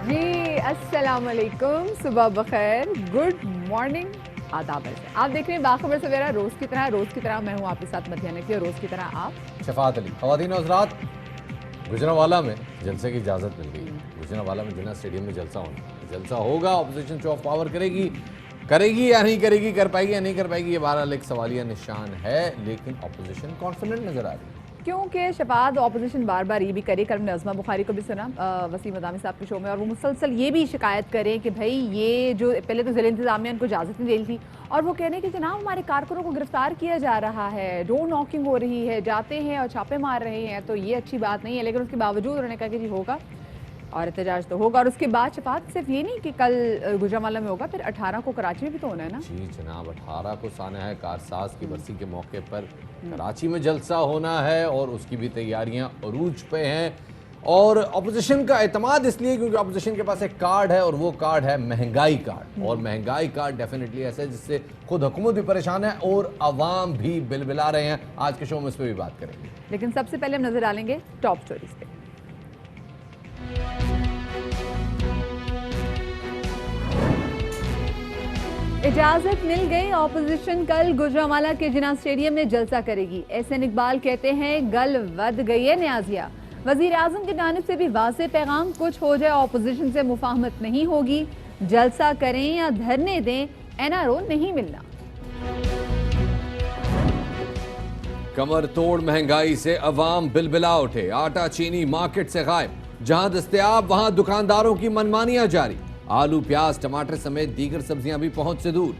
جی السلام علیکم، صبح بخیر، گڈ مارننگ، آداب ہے۔ آپ دیکھ رہے ہیں باخبر سویرا، روز کی طرح میں ہوں آپ کے ساتھ مدھیہ نکی، اور روز کی طرح آپ شفاعت علی۔ خواتین و حضرات، گجرانوالہ میں جلسے کی اجازت مل گئی۔ گجرانوالہ میں جناح اسٹیڈیم میں جلسہ ہوگا۔ اپوزیشن شو آف پاور کرے گی یا نہیں کرے گی، کر پائے گی یا نہیں کر پائے گی، یہ بہرحال ایک سوالیہ نشان ہے، لیکن اپوزیشن کانفیڈنٹ نظر آ رہی ہے، کیونکہ شفاعت اپوزیشن بار بار یہ بھی کرے، کل نے عظمہ بخاری کو بھی سنا وسیم مدامی صاحب کے شو میں، اور وہ مسلسل یہ بھی شکایت کریں کہ بھائی یہ جو پہلے تو ضلع انتظامیہ ان کو اجازت نہیں دے تھی، اور وہ کہنے کہ جناب ہمارے کارکنوں کو گرفتار کیا جا رہا ہے، ڈور ناکنگ ہو رہی ہے، جاتے ہیں اور چھاپے مار رہے ہیں، تو یہ اچھی بات نہیں ہے۔ لیکن اس کے باوجود انہوں نے کہا کہ جی ہوگا اور احتجاج تو ہوگا، اور اس کے بعد شفاعت صرف یہ نہیں کہ کل گجرانوالہ میں ہوگا، پھر 18 کو کراچی میں بھی تو ہونا ہے نا؟ جی جناب، 18 کو سانحہ کارساز کی برسی کے موقع پر کراچی میں جلسہ ہونا ہے، اور اس کی بھی تیاریاں عروج پہ ہیں، اور اپوزیشن کا اعتماد اس لیے کیونکہ اپوزیشن کے پاس ایک کارڈ ہے، اور وہ کارڈ ہے مہنگائی کارڈ، اور مہنگائی کارڈ ڈیفینیٹلی ایسا ہے جس سے خود حکومت بھی پریشان ہے اور عوام بھی بلبلا رہے ہیں۔ آج کے شو میں اس پہ بھی بات کریں گے، لیکن سب سے پہلے ہم نظر ڈالیں گے ٹاپ سٹوریز پہ۔ اجازت مل گئی، اپوزیشن کل گجرانوالہ کے جناح اسٹیڈیم میں جلسہ کرے گی۔ احسن اقبال کہتے ہیں گل ود گئی ہے نیازیہ۔ وزیر اعظم کی جانب سے بھی واضح پیغام، کچھ ہو جائے اپوزیشن سے مفاہمت نہیں ہوگی، جلسہ کریں یا دھرنے دیں، این آر او نہیں ملنا۔ کمر توڑ مہنگائی سے عوام بلبلا اٹھے، آٹا چینی مارکیٹ سے غائب، جہاں دستیاب وہاں دکانداروں کی منمانیاں جاری، آلو پیاز ٹماٹر سمیت دیگر سبزیاں بھی پہنچ سے دور،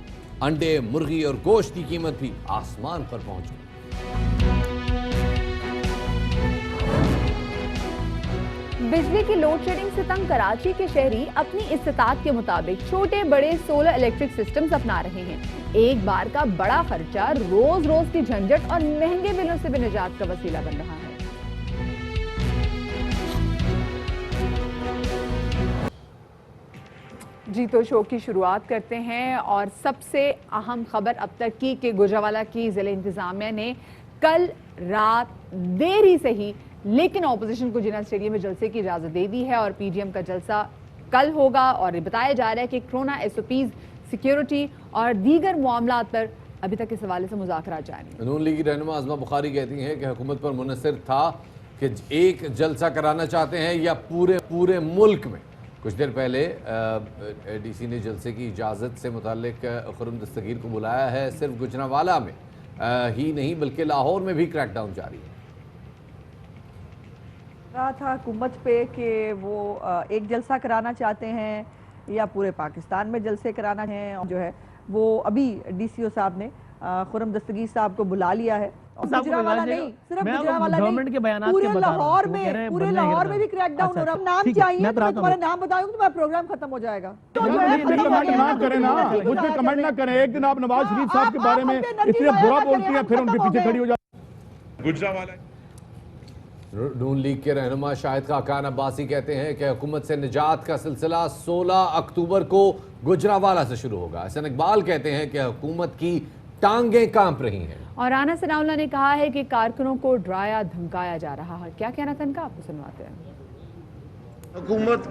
انڈے مرغی اور گوشت کی قیمت بھی آسمان پر پہنچ گئی۔ بجلی کی لوڈ شیڈنگ سے تنگ کراچی کے شہری اپنی استطاعت کے مطابق چھوٹے بڑے سولر الیکٹرک سسٹمز اپنا رہے ہیں۔ ایک بار کا بڑا خرچہ روز روز کی جھنجھٹ اور مہنگے بلوں سے بھی نجات کا وسیلہ بن رہا ہے۔ جی تو شو کی شروعات کرتے ہیں، اور سب سے اہم خبر اب تک کی کہ گجرانوالہ کی ضلع انتظامیہ نے کل رات دیری سے ہی لیکن اپوزیشن کو جناح اسٹیڈیم میں جلسے کی اجازت دے دی ہے، اور پی ڈی ایم کا جلسہ کل ہوگا، اور یہ بتایا جا رہا ہے کہ corona S O Ps, security اور دیگر معاملات پر ابھی تک اس حوالے سے مذاکرات جاری ہیں۔ نون لیگی رہنما عظمہ بخاری کہتی ہیں کہ حکومت پر منحصر تھا کہ ایک جلسہ کرانا چاہتے ہیں یا پورے ملک میں۔ کچھ دیر پہلے ڈی سی نے جلسے کی اجازت سے متعلق خرم دستگیر کو بلایا ہے، صرف گجرانوالہ میں ہی نہیں بلکہ لاہور میں بھی کریک ڈاؤن جاری ہے۔ کہا تھا حکومت پہ کہ وہ ایک جلسہ کرانا چاہتے ہیں یا پورے پاکستان میں جلسے کرانا ہیں، جو ہے وہ ابھی ڈی سی او صاحب نے خرم دستگیر صاحب کو بلا لیا ہے۔ گجرانوالہ نہیں، صرف گجرانوالہ نہیں، پورے لاہور میں بھی کریک ڈاؤن ہو رہا ہے۔ نام چاہیے تو میں تمہارا نام بتاؤں گی، تمہارا پروگرام ختم ہو جائے گا۔ کمنٹ نہ کریں نا، مجھ پہ کمنٹ نہ کریں۔ ایک دن آپ نواز شریف صاحب کے بارے میں اتنا برا بولتی ہیں، پھر ان کے پیچھے کھڑی ہو جاتی۔ گجرانوالہ نون لیگ کے رہنما شاہد خاقان عباسی کہتے ہیں کہ حکومت سے نجات کا سلسلہ 16 اکتوبر کو گجرانوالہ سے شروع ہوگا۔ احسن اقبال کہتے ہیں کہ حکومت کی ٹانگیں کانپ رہی ہیں، اور رانا ثناء اللہ نے کہا ہے کہ کارکنوں کو ڈرایا دھمکایا جا رہا ہے۔ کیا کہنا تھا ان کا، آپ کو سنواتے ہیں۔ حکومت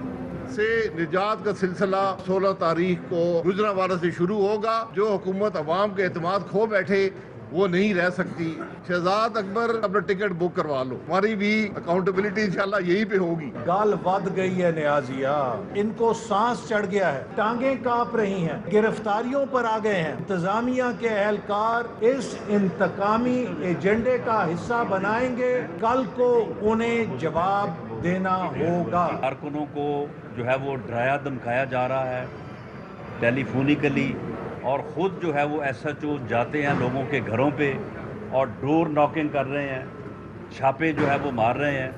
سے نجات کا سلسلہ 16 تاریخ کو گجرانوالہ سے شروع ہوگا۔ جو حکومت عوام کے اعتماد کھو بیٹھے وہ نہیں رہ سکتی۔ شہزاد اکبر اپنا ٹکٹ بک کروا لو، ہماری بھی اکاؤنٹیبلٹی انشاءاللہ یہی پہ ہوگی۔ گال ود گئی ہے نیازیہ، ان کو سانس چڑھ گیا ہے، ٹانگیں کانپ رہی ہیں، گرفتاریوں پر آ گئے ہیں۔ انتظامیہ کے اہلکار اس انتقامی ایجنڈے کا حصہ بنائیں گے، کل کو انہیں جواب دینا ہوگا۔ کارکنوں کو جو ہے وہ ڈرایا دھمکایا جا رہا ہے ٹیلی فونیکلی، اور خود جو ہے وہ ایس ایچ او جاتے ہیں لوگوں کے گھروں پہ اور ڈور ناکنگ کر رہے ہیں، چھاپے جو ہے وہ مار رہے ہیں۔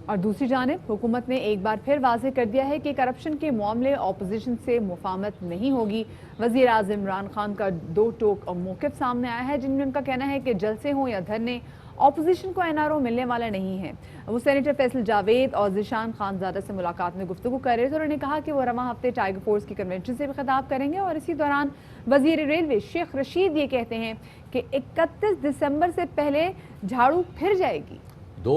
اور دوسری جانب حکومت نے ایک بار پھر واضح کر دیا ہے کہ کرپشن کے معاملے اپوزیشن سے مفاہمت نہیں ہوگی۔ وزیر اعظم عمران خان کا دو ٹوک موقف سامنے آیا ہے، جن میں ان کا کہنا ہے کہ جلسے ہوں یا دھرنے، اپوزیشن کو این آر او ملنے والا نہیں ہے۔ وہ سینیٹر فیصل جاوید اور ذیشان خانزادہ سے ملاقات میں گفتگو کر رہے تھے، انہوں نے کہا کہ وہ رواں ہفتے ٹائیگر فورس کی کنونشن سے بھی خطاب کریں گے، اور اسی دوران وزیر ریلوے شیخ رشید یہ کہتے ہیں کہ 31 دسمبر سے پہلے جھاڑو پھر جائے گی۔ 2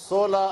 16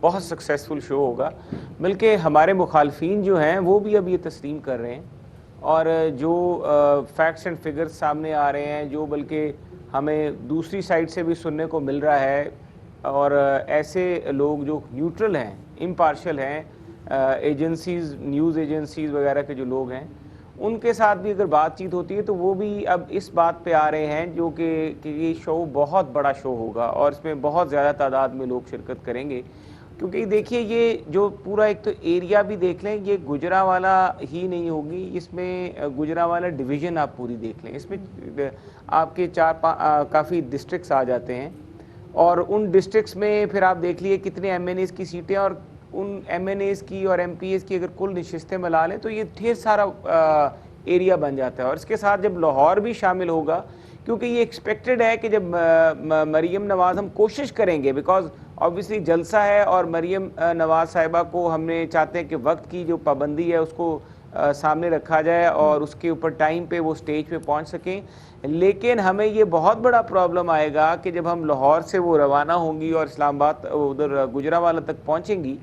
بہت سکسیسفل شو ہوگا، بلکہ ہمارے مخالفین جو ہیں وہ بھی اب یہ تسلیم کر رہے ہیں، اور جو فیکٹس اینڈ فگرز سامنے آ رہے ہیں، جو بلکہ ہمیں دوسری سائڈ سے بھی سننے کو مل رہا ہے، اور ایسے لوگ جو نیوٹرل ہیں، امپارشل ہیں، ایجنسیز، نیوز ایجنسیز وغیرہ کے جو لوگ ہیں، ان کے ساتھ بھی اگر بات چیت ہوتی ہے تو وہ بھی اب اس بات پہ آ رہے ہیں جو کہ یہ شو بہت بڑا شو ہوگا اور اس میں بہت زیادہ تعداد میں لوگ شرکت کریں گے، کیونکہ دیکھیے یہ جو پورا ایک تو ایریا بھی دیکھ لیں، یہ گجرانوالہ ہی نہیں ہوگی، اس میں گجرانوالہ ڈویژن آپ پوری دیکھ لیں، اس میں آپ کے کافی ڈسٹرکٹس آ جاتے ہیں، اور ان ڈسٹرکٹس میں پھر آپ دیکھ لیے کتنے ایم این ایز کی سیٹیں، اور ان ایم این ایز کی اور ایم پی ایز کی اگر کل نشستیں ملا لیں تو یہ ڈھیر سارا ایریا بن جاتا ہے، اور اس کے ساتھ جب لاہور بھی شامل ہوگا، کیونکہ یہ ایکسپیکٹڈ ہے کہ جب مریم نواز ہم کوشش کریں گے، بیکاز obviously جلسہ ہے اور مریم نواز صاحبہ کو ہم نے چاہتے ہیں کہ وقت کی جو پابندی ہے اس کو سامنے رکھا جائے اور اس کے اوپر ٹائم پہ وہ سٹیج پہ پہنچ سکیں، لیکن ہمیں یہ بہت بڑا پرابلم آئے گا کہ جب ہم لاہور سے وہ روانہ ہوں گی اور اسلام آباد ادھر گجرانوالہ تک پہنچیں گی،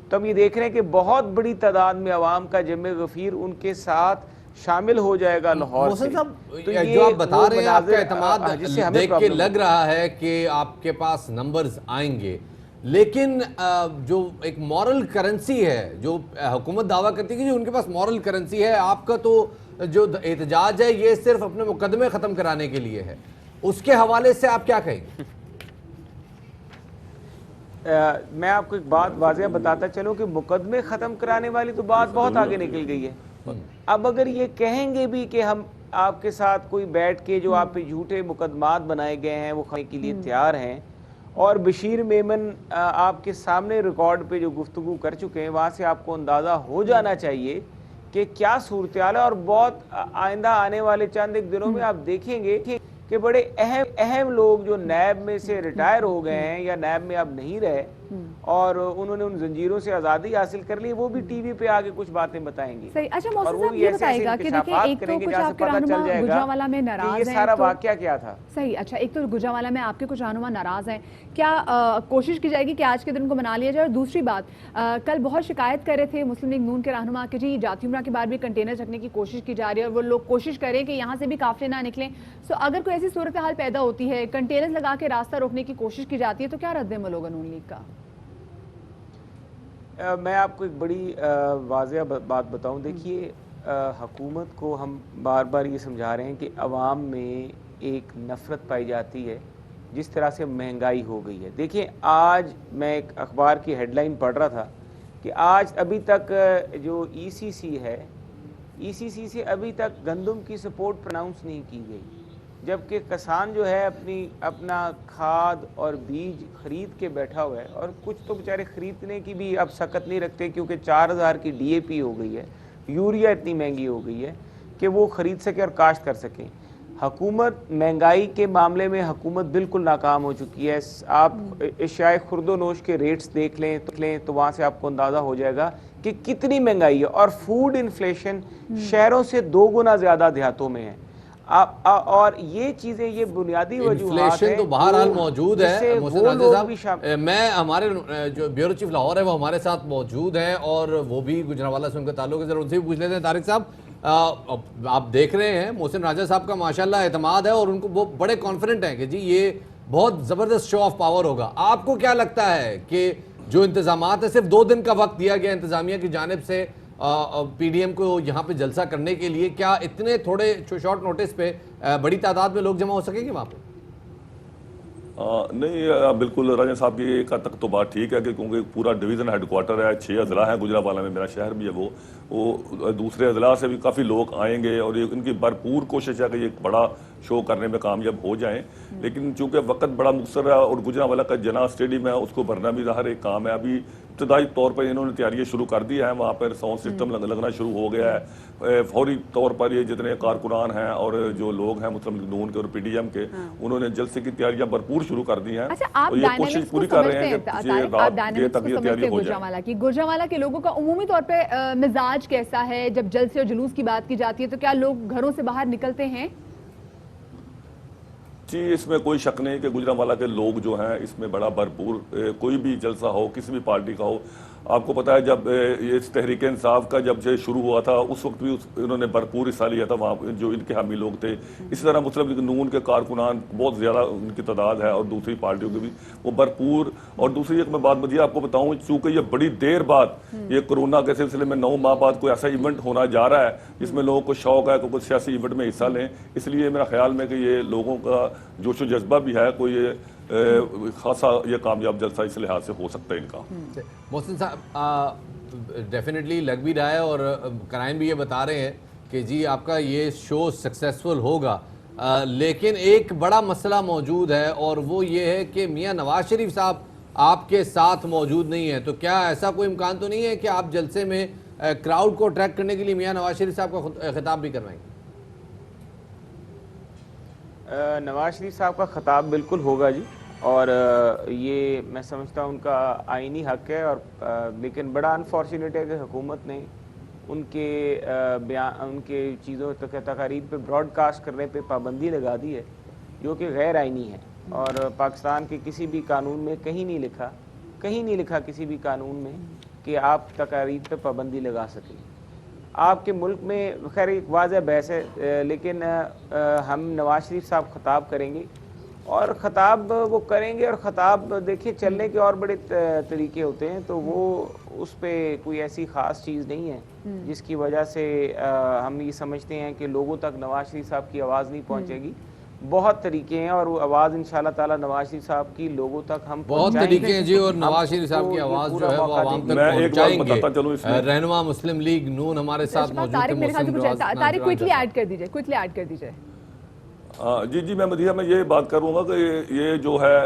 تو ہم یہ دیکھ رہے ہیں کہ بہت بڑی تعداد میں عوام کا جمع غفیر ان کے ساتھ شامل ہو جائے گا لاہور سے۔ جو آپ بتا رہے ہیں آپ کا اعتماد دیکھ کے لگ رہا ہے کہ آپ کے پاس نمبرز آئیں گے، لیکن جو ایک مورل کرنسی ہے جو حکومت دعویٰ کرتی ہے کہ جو ان کے پاس مورل کرنسی ہے، آپ کا تو جو احتجاج ہے یہ صرف اپنے مقدمے ختم کرانے کے لیے ہے، اس کے حوالے سے آپ کیا کہیں گے؟ میں آپ کو ایک بات واضح بتاتا چلوں کہ مقدمے ختم کرانے والی تو بات بہت آگے نکل گئی ہے۔ اب اگر یہ کہیں گے بھی کہ ہم آپ کے ساتھ کوئی بیٹھ کے جو آپ پہ جھوٹے مقدمات بنائے گئے ہیں وہ کھانے کے لیے تیار ہیں، اور بشیر میمن آپ کے سامنے ریکارڈ پہ جو گفتگو کر چکے ہیں، وہاں سے آپ کو اندازہ ہو جانا چاہیے کہ کیا صورتحال ہے، اور بہت آئندہ آنے والے چند ایک دنوں میں آپ دیکھیں گے کہ بڑے اہم لوگ جو نیب میں سے ریٹائر ہو گئے ہیں یا نیب میں اب نہیں رہے اور انہوں نے ان زنجیروں سے آزادی حاصل کر لی، وہ بھی ٹی وی پہ آگے کچھ باتیں بتائیں گے۔ صحیح۔ اچھا محسن صاحب یہ بتائے گا کہ دیکھیں ایک تو کچھ آپ کے رہنما گجرانوالہ میں ناراض ہیں، یہ سارا واقعہ کیا تھا؟ صحیح۔ اچھا ایک تو گجرانوالہ میں آپ کے کچھ رہنما ناراض ہیں، کیا کوشش کی جائے گی کہ آج کے دن کو منا لیا جائے؟ اور دوسری بات، کل بہت شکایت کر رہے تھے مسلم لیگ نون کے رہنما کہ جی جاتی عمرہ کے بعد بھی کنٹینر رکھنے کی کوشش کی جا رہی ہے اور وہ لوگ کوشش کریں کہ یہاں سے بھی قافلے نہ نکلیں، سو اگر کوئی ایسی صورتحال پیدا ہوتی ہے، کنٹینر لگا کے راستہ روکنے کی کوشش کی جاتی ہے، تو کیا رد عمل ہوگا نون لیگ کا؟ میں آپ کو ایک بڑی واضح بات بتاؤں، دیکھیے حکومت کو ہم بار بار یہ سمجھا رہے ہیں کہ عوام میں ایک نفرت پائی جاتی ہے جس طرح سے مہنگائی ہو گئی ہے۔ دیکھیں آج میں ایک اخبار کی ہیڈ لائن پڑھ رہا تھا کہ آج ابھی تک جو ای سی سی ہے، ای سی سی سے ابھی تک گندم کی سپورٹ پرناؤنس نہیں کی گئی، جبکہ کسان جو ہے اپنا کھاد اور بیج خرید کے بیٹھا ہوا ہے، اور کچھ تو بیچارے خریدنے کی بھی اب سکت نہیں رکھتے کیونکہ 4000 کی ڈی اے پی ہو گئی ہے، یوریا اتنی مہنگی ہو گئی ہے کہ وہ خرید سکے اور کاشت کر سکیں۔ حکومت مہنگائی کے معاملے میں حکومت بالکل ناکام ہو چکی ہے۔ آپ اشیاء خرد و نوش کے ریٹس دیکھ لیں تو وہاں سے آپ کو اندازہ ہو جائے گا کہ کتنی مہنگائی ہے، اور فوڈ انفلیشن شہروں سے 2 گنا زیادہ دیہاتوں میں ہے، اور یہ چیزیں یہ بنیادی وجوہات ہیں۔ انفلیشن تو بہرحال موجود ہے محسن راجہ صاحب، میں ہمارے جو بیورو چیف لاہور ہے وہ ہمارے ساتھ موجود ہیں اور وہ بھی گجرانوالہ سے ان کا تعلق ہے، ذرا ان سے بھی پوچھ لیتے ہیں۔ طارق صاحب آپ دیکھ رہے ہیں محسن راجہ صاحب کا ماشاءاللہ اعتماد ہے اور ان کو وہ بڑے کانفیڈنٹ ہیں کہ جی یہ بہت زبردست شو آف پاور ہوگا، آپ کو کیا لگتا ہے کہ جو انتظامات ہیں، صرف 2 دن کا وقت دیا گیا انتظامیہ کی جانب سے پی ڈی ایم کو یہاں پہ جلسہ کرنے کے لیے، کیا اتنے تھوڑے شارٹ نوٹس پہ بڑی تعداد میں لوگ جمع ہو سکیں گے وہاں پہ؟ نہیں بالکل راجہ صاحب کی ایک حد تک تو بات ٹھیک ہے کہ کیونکہ پورا ڈویژن ہیڈ کوارٹر ہے، 6 اضلاع ہیں گجرانوالہ میں، میرا شہر بھی ہے، وہ دوسرے اضلاع سے بھی کافی لوگ آئیں گے اور ان کی بھرپور کوشش ہے کہ یہ ایک بڑا شو کرنے میں کامیاب ہو جائیں، لیکن چونکہ وقت بڑا مختصر ہے اور گجرانوالہ کا جناح اسٹیڈیم ہے اس کو بھرنا بھی ظاہر ایک کام ہے۔ ابھی ابتدائی طور پر انہوں نے تیاریاں شروع کر دی ہیں، وہاں پر ساؤنڈ سسٹم لگنا شروع ہو گیا ہے، فوری طور پر یہ جتنے کارکنان ہیں اور جو لوگ ہیں مسلم لیگ نون کے اور پی ڈی ایم کے، انہوں نے جلسے کی تیاریاں بھرپور شروع کر دی ہیں اور یہ کوشش پوری کر رہے ہیں کہ رات دیر تک یہ تیاری ہو جائے۔ گجرانوالہ کے لوگوں کا عمومی طور پہ مزاج کیسا ہے جب جلسے اور جلوس کی بات کی جاتی ہے؟ تو کیا لوگ گھروں سے باہر نکلتے ہیں؟ جی اس میں کوئی شک نہیں کہ گجرانوالہ کے لوگ جو ہیں اس میں بڑا بھرپور کوئی بھی جلسہ ہو کسی بھی پارٹی کا ہو. آپ کو پتا ہے جب یہ تحریک انصاف کا جب شروع ہوا تھا اس وقت بھی انہوں نے بھرپور حصہ لیا تھا وہاں جو ان کے حامی لوگ تھے. اسی طرح مسلم لیگ نون کے کارکنان بہت زیادہ ان کی تعداد ہے اور دوسری پارٹیوں کے بھی وہ بھرپور. اور دوسری ایک میں بات مجھے آپ کو بتاؤں چونکہ یہ بڑی دیر بعد یہ کورونا کے سلسلے میں 9 ماہ بعد کوئی ایسا ایونٹ ہونا جا رہا ہے جس میں لوگوں کو شوق ہے کہ کوئی سیاسی ایونٹ میں حصہ لیں. اس لیے میرا خیال میں کہ یہ لوگوں کا جوش و جذبہ بھی ہے کوئی خاصا یہ کامیاب جلسہ اس لحاظ سے ہو سکتا ہے ان کا. محسن صاحب ڈیفینیٹلی لگ بھی رہا ہے اور کرائم بھی یہ بتا رہے ہیں کہ جی آپ کا یہ شو سکسیسفل ہوگا, لیکن ایک بڑا مسئلہ موجود ہے اور وہ یہ ہے کہ میاں نواز شریف صاحب آپ کے ساتھ موجود نہیں ہیں. تو کیا ایسا کوئی امکان تو نہیں ہے کہ آپ جلسے میں کراؤڈ کو اٹریکٹ کرنے کے لیے میاں نواز شریف صاحب کا خطاب بھی کروائیں گے؟ نواز شریف صاحب کا خطاب بالکل ہوگا جی, اور یہ میں سمجھتا ہوں ان کا آئینی حق ہے. اور لیکن بڑا انفارچونیٹ ہے کہ حکومت نے ان کے ان کے چیزوں تقاریر پہ براڈ کاسٹ کرنے پہ پابندی لگا دی ہے جو کہ غیر آئینی ہے. اور پاکستان کے کسی بھی قانون میں کہیں نہیں لکھا کسی بھی قانون میں کہ آپ تقاریر پہ پابندی لگا سکیں. آپ کے ملک میں خیر ایک واضح بحث ہے, لیکن ہم نواز شریف صاحب خطاب کریں گے اور خطاب وہ کریں گے. اور خطاب دیکھیں چلنے کے اور بڑے طریقے ہوتے ہیں, تو وہ اس پہ کوئی ایسی خاص چیز نہیں ہے جس کی وجہ سے ہم یہ سمجھتے ہیں کہ لوگوں تک نواز شریف صاحب کی آواز نہیں پہنچے گی. بہت طریقے ہیں اور وہ آواز انشاءاللہ تعالی نواز شریف صاحب کی لوگوں تک ہم بہت طریقے ہیں جی, اور نواز شریف صاحب کی آواز جو ہے وہ عوام تک پہنچائیں گے. رہنما مسلم لیگ نون ہمارے ساتھ موجود ہیں. طارق کوئکلی ایڈ کر دیجیے. جی میں مدیحہ میں یہ بات کروں گا کہ یہ جو ہے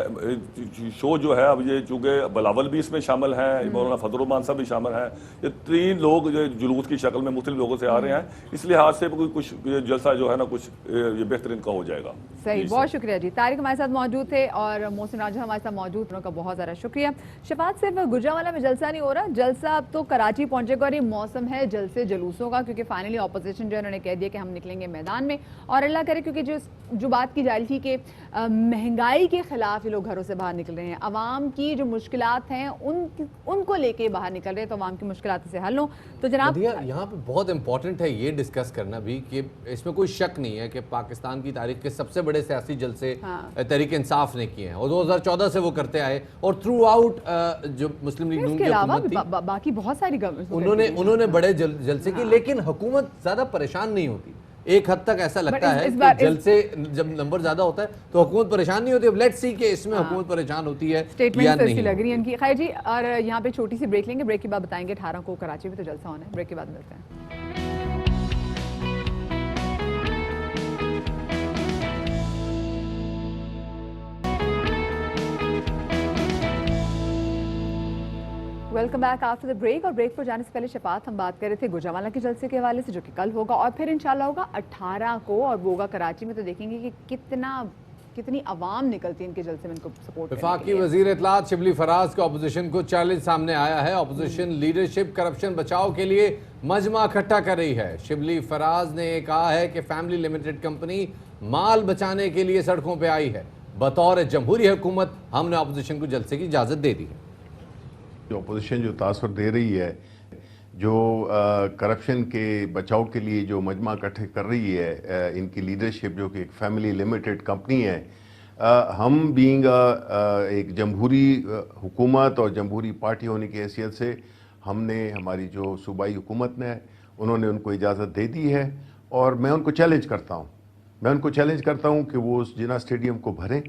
شو جو ہے اب یہ چونکہ بلاول بھی اس میں شامل ہیں, مولانا فضل الرحمان صاحب بھی شامل ہیں, یہ 3 لوگ جو جلوس کی شکل میں مختلف لوگوں سے آ رہے ہیں, اس لحاظ سے کچھ جلسہ جو ہے نا کچھ یہ بہترین کا ہو جائے گا. صحیح, بہت شکریہ جی. طارق ہمارے ساتھ موجود تھے اور محسن راجہ ہمارے ساتھ موجود, ان کا بہت زیادہ شکریہ. شفاعت صرف گجرانوالہ میں جلسہ نہیں ہو رہا, جلسہ اب تو کراچی پہنچے گا اور یہ موسم ہے جلسے جلوسوں کا, کیونکہ فائنلی اپوزیشن جو ہے انہوں نے کہہ دیا کہ ہم نکلیں گے میدان میں. اور اللہ کرے کیونکہ جو بات کی جا رہی تھی کہ مہنگائی کے خلاف یہ لوگ گھروں سے باہر نکل رہے ہیں, عوام کی جو مشکلات ہیں ان کو لے کے باہر نکل رہے ہیں, تو عوام کی مشکلات سے حل ہوں. تو جناب یہاں پہ بہت امپورٹنٹ ہے یہ ڈسکس کرنا بھی کہ اس میں کوئی شک نہیں ہے کہ پاکستان کی تاریخ کے سب سے بڑے سیاسی جلسے تحریک انصاف نے کیے ہیں اور 2014 سے وہ کرتے آئے, اور تھرو آؤٹ جو مسلم لیگ نون کی حکومت تھی باقی بہت ساری انہوں نے بڑے جلسے کی, لیکن حکومت زیادہ پریشان نہیں ہوتی. ایک حد تک ایسا لگتا ہے کہ جلسے جب نمبر زیادہ ہوتا ہے تو حکومت پریشان نہیں ہوتی. اب لیٹس سی کہ اس میں حکومت پریشان ہوتی ہے یا نہیں لگ رہی ہے ان کی. خیر جی, اور یہاں پہ چھوٹی سی بریک لیں گے, بریک کے بعد بتائیں گے 18 کو کراچی میں تو جلسہ ہونا ہے. بریک کے بعد ملتے ہیں. Welcome back after the break. اور بریک پر جانے سے پہلے شفاعت ہم بات کر رہے تھے گجرانوالہ کے جلسے کے حوالے سے جو کہ کل ہوگا اور پھر انشاءاللہ ہوگا 18 کو, اور وہ ہوگا کراچی میں. تو دیکھیں گے کہ کتنی عوام نکلتی ہے ان کے جلسے میں ان کو سپورٹ کرنے کے لیے. وفاقی وزیر اطلاعات شبلی فراز کا اپوزیشن کو چیلنج سامنے آیا ہے. اپوزیشن لیڈرشپ کرپشن بچاؤ کے لیے مجمع اکٹھا کر رہی ہے. شبلی فراز نے کہا ہے کہ فیملی لمیٹڈ کمپنی مال بچانے کے لیے سڑکوں پہ آئی ہے. بطور جمہوری حکومت ہم نے اپوزیشن کو جلسے کی اجازت دے دی ہے. جو اپوزیشن جو تاثر دے رہی ہے, جو کرپشن کے بچاؤ کے لیے جو مجمع اکٹھے کر رہی ہے, ان کی لیڈرشپ جو کہ ایک فیملی لمیٹڈ کمپنی ہے, ہم بینگ ایک جمہوری حکومت اور جمہوری پارٹی ہونے کی حیثیت سے ہم نے, ہماری جو صوبائی حکومت نے, انہوں نے ان کو اجازت دے دی ہے. اور میں ان کو چیلنج کرتا ہوں کہ وہ اس جناح اسٹیڈیم کو بھریں,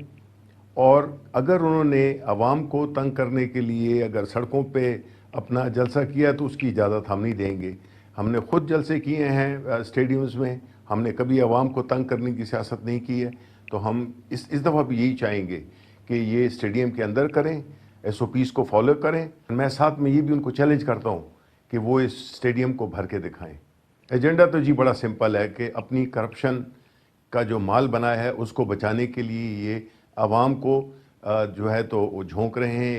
اور اگر انہوں نے عوام کو تنگ کرنے کے لیے اگر سڑکوں پہ اپنا جلسہ کیا تو اس کی اجازت ہم نہیں دیں گے. ہم نے خود جلسے کیے ہیں اسٹیڈیمز میں, ہم نے کبھی عوام کو تنگ کرنے کی سیاست نہیں کی ہے. تو ہم اس دفعہ بھی یہی چاہیں گے کہ یہ اسٹیڈیم کے اندر کریں, SOPs کو فالو کریں. میں ساتھ میں یہ بھی ان کو چیلنج کرتا ہوں کہ وہ اس اسٹیڈیم کو بھر کے دکھائیں. ایجنڈا تو جی بڑا سمپل ہے کہ اپنی کرپشن کا جو مال بنا ہے اس کو بچانے کے لیے یہ عوام کو جو ہے تو وہ جھونک رہے ہیں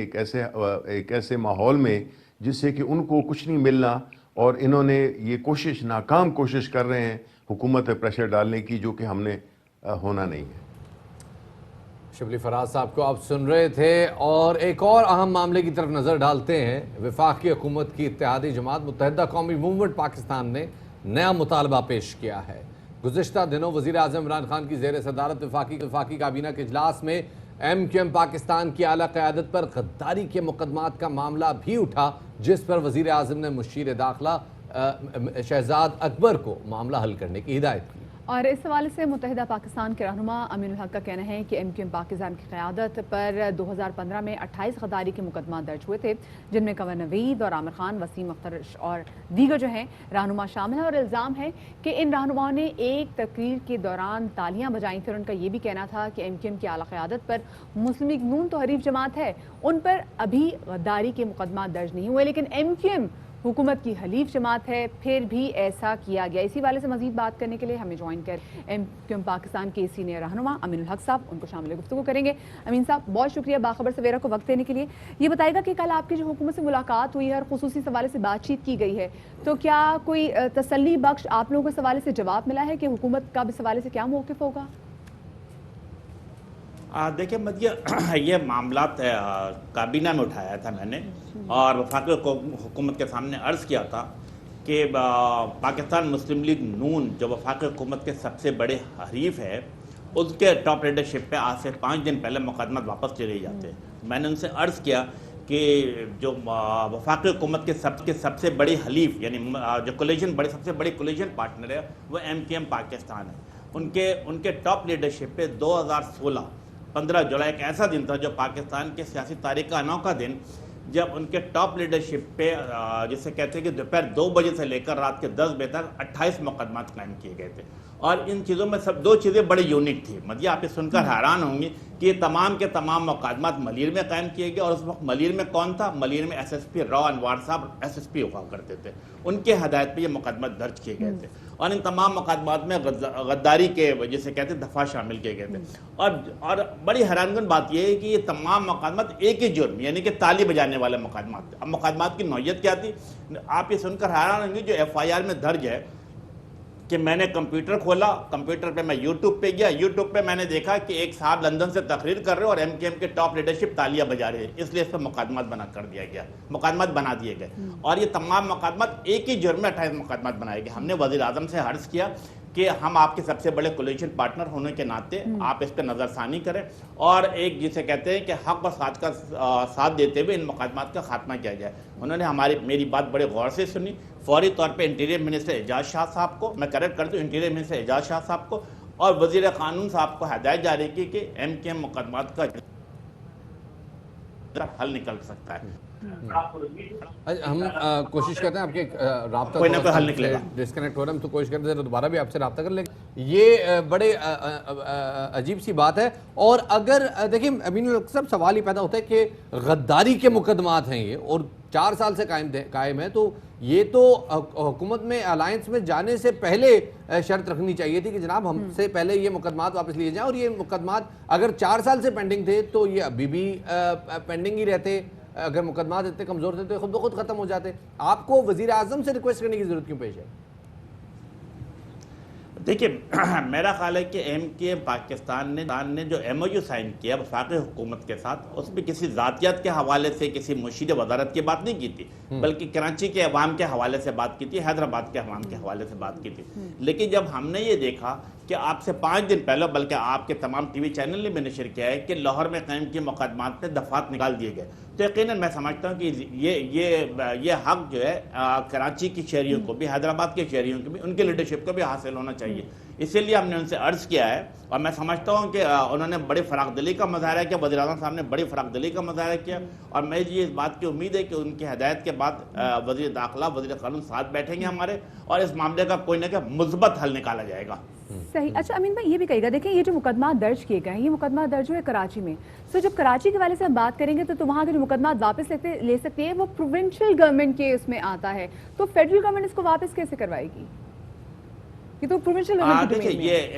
ایک ایسے ماحول میں جس سے کہ ان کو کچھ نہیں ملنا, اور انہوں نے یہ ناکام کوشش کر رہے ہیں حکومت پہ پریشر ڈالنے کی, جو کہ ہم نے ہونا نہیں ہے. شبلی فراز صاحب کو آپ سن رہے تھے، اور ایک اور اہم معاملے کی طرف نظر ڈالتے ہیں۔ وفاقی حکومت کی اتحادی جماعت متحدہ قومی موومنٹ پاکستان نے نیا مطالبہ پیش کیا ہے۔ گزشتہ دنوں وزیر اعظم عمران خان کی زیر صدارت وفاقی کابینہ کے اجلاس میں ایم کیو ایم پاکستان کی اعلیٰ قیادت پر غداری کے مقدمات کا معاملہ بھی اٹھا، جس پر وزیر اعظم نے مشیر داخلہ شہزاد اکبر کو معاملہ حل کرنے کی ہدایت کی۔ اور اس حوالے سے متحدہ پاکستان کے رہنما امین الحق کا کہنا ہے کہ ایم کیو ایم پاکستان کی قیادت پر 2015 میں 28 غداری کے مقدمات درج ہوئے تھے، جن میں کنور نوید اور عامر خان، وسیم اختر اور دیگر جو ہیں رہنما شامل ہیں، اور الزام ہے کہ ان رہنماؤں نے ایک تقریر کے دوران تالیاں بجائیں تھیں، اور ان کا یہ بھی کہنا تھا کہ ایم کیو ایم کی اعلیٰ قیادت پر مسلم لیگ نون تو حریف جماعت ہے، ان پر ابھی غداری کے مقدمات درج نہیں ہوئے، لیکن ایم کیو ایم حکومت کی حلیف جماعت ہے، پھر بھی ایسا کیا گیا۔ اسی حوالے سے مزید بات کرنے کے لیے ہمیں جوائن کر ایم کیو ایم پاکستان کے سینئر رہنما امین الحق صاحب، ان کو شامل گفتگو کریں گے۔ امین صاحب بہت شکریہ باخبر سویرا کو وقت دینے کے لیے۔ یہ بتائے گا کہ کل آپ کی جو حکومت سے ملاقات ہوئی ہے اور خصوصی حوالے سے بات چیت کی گئی ہے، تو کیا کوئی تسلی بخش آپ لوگوں کو اس حوالے سے جواب ملا ہے کہ حکومت کا اس حوالے سے کیا موقف ہوگا؟ دیکھیں مدیہ، یہ معاملات کابینہ میں اٹھایا تھا میں نے، اور وفاقی حکومت کے سامنے عرض کیا تھا کہ پاکستان مسلم لیگ نون جو وفاقی حکومت کے سب سے بڑے حریف ہے، اس کے ٹاپ لیڈرشپ پہ آج سے 5 دن پہلے مقدمات واپس لے لیے جاتے ہیں۔ میں نے ان سے عرض کیا کہ جو وفاقی حکومت کے سب سے بڑے حلیف، یعنی جو سب سے بڑے کولیشن پارٹنر ہے، وہ ایم کیو ایم پاکستان ہے۔ ان کے ٹاپ لیڈرشپ پہ 2016 15 جولائی ایک ایسا دن تھا جو پاکستان کے سیاسی تاریخ کا انوکھا دن، جب ان کے ٹاپ لیڈرشپ پہ جسے کہتے ہیں کہ دوپہر 2 بجے سے لے کر رات کے 10 بجے تک 28 مقدمات قائم کیے گئے تھے۔ اور ان چیزوں میں 2 چیزیں بڑی یونک تھی۔ مدیہ آپ یہ سن کر حیران ہوں گی کہ یہ تمام کے تمام مقدمات ملیر میں قائم کیے گئے، اور اس وقت ملیر میں کون تھا؟ ملیر میں ایس ایس پی راؤ انوار صاحب ایس ایس پی ہوا کرتے تھے، ان کے ہدایت پہ یہ مقدمات درج کیے گئے تھے، اور ان تمام مقدمات میں غداری کے جسے کہتے ہیں دفعہ شامل کیے گئے تھے۔ اور بڑی حیران کن بات یہ ہے کہ یہ تمام مقدمات ایک ہی جرم، یعنی کہ تالی بجانے والے مقدمات تھے۔ اب مقدمات کی نوعیت کیا تھی؟ آپ یہ سن کر حیران ہوں گے، جو ایف آئی آر میں درج ہے کہ میں نے کمپیوٹر کھولا، کمپیوٹر پہ میں یوٹیوب پہ گیا، یوٹیوب پہ میں نے دیکھا کہ ایک صاحب لندن سے تقریر کر رہے اور ایم کیو ایم کے ٹاپ لیڈرشپ تالیاں بجا رہے ہیں، اس لیے اس پہ مقدمات بنا دیے گئے، اور یہ تمام مقدمات ایک ہی جرم میں 28 مقدمات بنائے گئے۔ ہم نے وزیر اعظم سے عرض کیا کہ ہم آپ کے سب سے بڑے کولیشن پارٹنر ہونے کے ناطے آپ اس پہ نظر ثانی کریں، اور ایک جسے کہتے ہیں کہ حق و ساتھ کا ساتھ دیتے ہوئے ان مقدمات کا خاتمہ کیا جائے۔ انہوں نے میری بات بڑے غور سے سنی، فوری طور پہ انٹیریئر منسٹر اعجاز شاہ صاحب کو، میں کریکٹ کرتا ہوں، انٹیریئر منسٹر اعجاز شاہ صاحب کو اور وزیر قانون صاحب کو ہدایت جاری کی کہ ایم کیو ایم مقدمات کا حل نکل سکتا ہے۔ ہم کوشش کرتے ہیں آپ کے رابطہ کوئی نہ کوئی حل نکلے گا، ڈسکنیکٹ ہو رہا ہے، ہم تو کوشش کرتے ہیں دوبارہ بھی آپ سے رابطہ کر لیں گے۔ یہ بڑے عجیب سی بات ہے، اور اگر دیکھیں امین الحق صاحب، سوال ہی پیدا ہوتا ہے کہ غداری کے مقدمات ہیں یہ، اور 4 سال سے قائم ہے، تو یہ تو حکومت میں الائنس میں جانے سے پہلے شرط رکھنی چاہیے تھی کہ جناب ہم سے پہلے یہ مقدمات واپس لیے جائیں، اور یہ مقدمات اگر 4 سال سے پینڈنگ تھے تو یہ ابھی بھی پینڈنگ ہی رہتے، اگر مقدمات اتنے کمزور تھے تو خود بخود ختم ہو جاتے۔ آپ کو وزیر اعظم سے ریکویسٹ کرنے کی ضرورت کیوں پیش ہے؟ دیکھیں میرا خیال ہے کہ ایم کیو ایم پاکستان نے جو ایم او یو سائن کیا وفاقی حکومت کے ساتھ، اس میں کسی ذاتیات کے حوالے سے کسی مشیر وزارت کی بات نہیں کی تھی، بلکہ کراچی کے عوام کے حوالے سے بات کی تھی، حیدرآباد کے عوام کے حوالے سے بات کی تھی۔ لیکن جب ہم نے یہ دیکھا کہ آپ سے 5 دن پہلے، بلکہ آپ کے تمام ٹی وی چینل نے بھی نشر کیا ہے کہ لاہور میں قائم کی مقدمات پہ دفعات نکال دیے گئے، تو یقیناً میں سمجھتا ہوں کہ یہ حق جو ہے کراچی کی شہریوں کو بھی، حیدرآباد کے شہریوں کو بھی، ان کے لیڈرشپ کو بھی حاصل ہونا چاہیے۔ اسی لیے ہم نے ان سے عرض کیا ہے، اور میں سمجھتا ہوں کہ انہوں نے بڑی فراخ دلی کا مظاہرہ کیا، وزیر اعظم صاحب نے بڑی فراخ دلی کا مظاہرہ کیا، اور میں یہ اس بات کی امید ہے کہ ان کی ہدایت کے بعد وزیر داخلہ، وزیر قانون ساتھ بیٹھیں گے ہمارے، اور اس معاملے کا کوئی نہ کوئی مثبت حل نکالا جائے گا۔ صحیح۔ اچھا امین بھائی یہ بھی کہے گا، دیکھیں یہ جو مقدمات درج کیے گئے ہیں، یہ مقدمات درج ہوئے کراچی میں، سو جب کراچی کے والے سے ہم بات کریں گے تو وہاں کے جو مقدمات واپس لے سکتے ہیں وہ پروونشل گورنمنٹ کے اس میں آتا ہے، تو فیڈرل گورنمنٹ اس کو واپس کیسے کروائے گی؟ یہ تو پروونشل گورنمنٹ کی دیکھیں یہ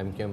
MQM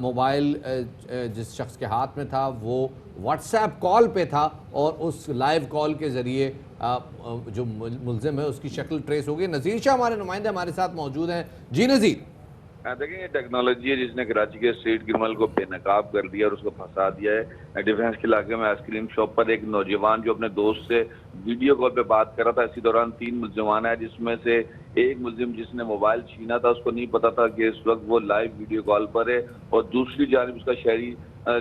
موبائل جس شخص کے ہاتھ میں تھا وہ واٹس ایپ کال پہ تھا اور اس لائیو کال کے ذریعے جو ملزم ہے اس کی شکل ٹریس ہو گئی. نذیر شاہ ہمارے نمائندے ہمارے ساتھ موجود ہیں. جی نذیر. دیکھیں یہ ٹیکنالوجی ہے جس نے کراچی کے اسٹریٹ کرمنل کو بے نقاب کر دیا اور اس کو پھنسا دیا ہے. ڈیفینس کے علاقے میں آئس کریم شاپ پر ایک نوجوان جو اپنے دوست سے ویڈیو کال پہ بات کر رہا تھا, اسی دوران 3 ملزمان ہیں جس میں سے ایک ملزم جس نے موبائل چھینا تھا اس کو نہیں پتا تھا کہ اس وقت وہ لائیو ویڈیو کال پر ہے, اور دوسری جانب اس کا شہری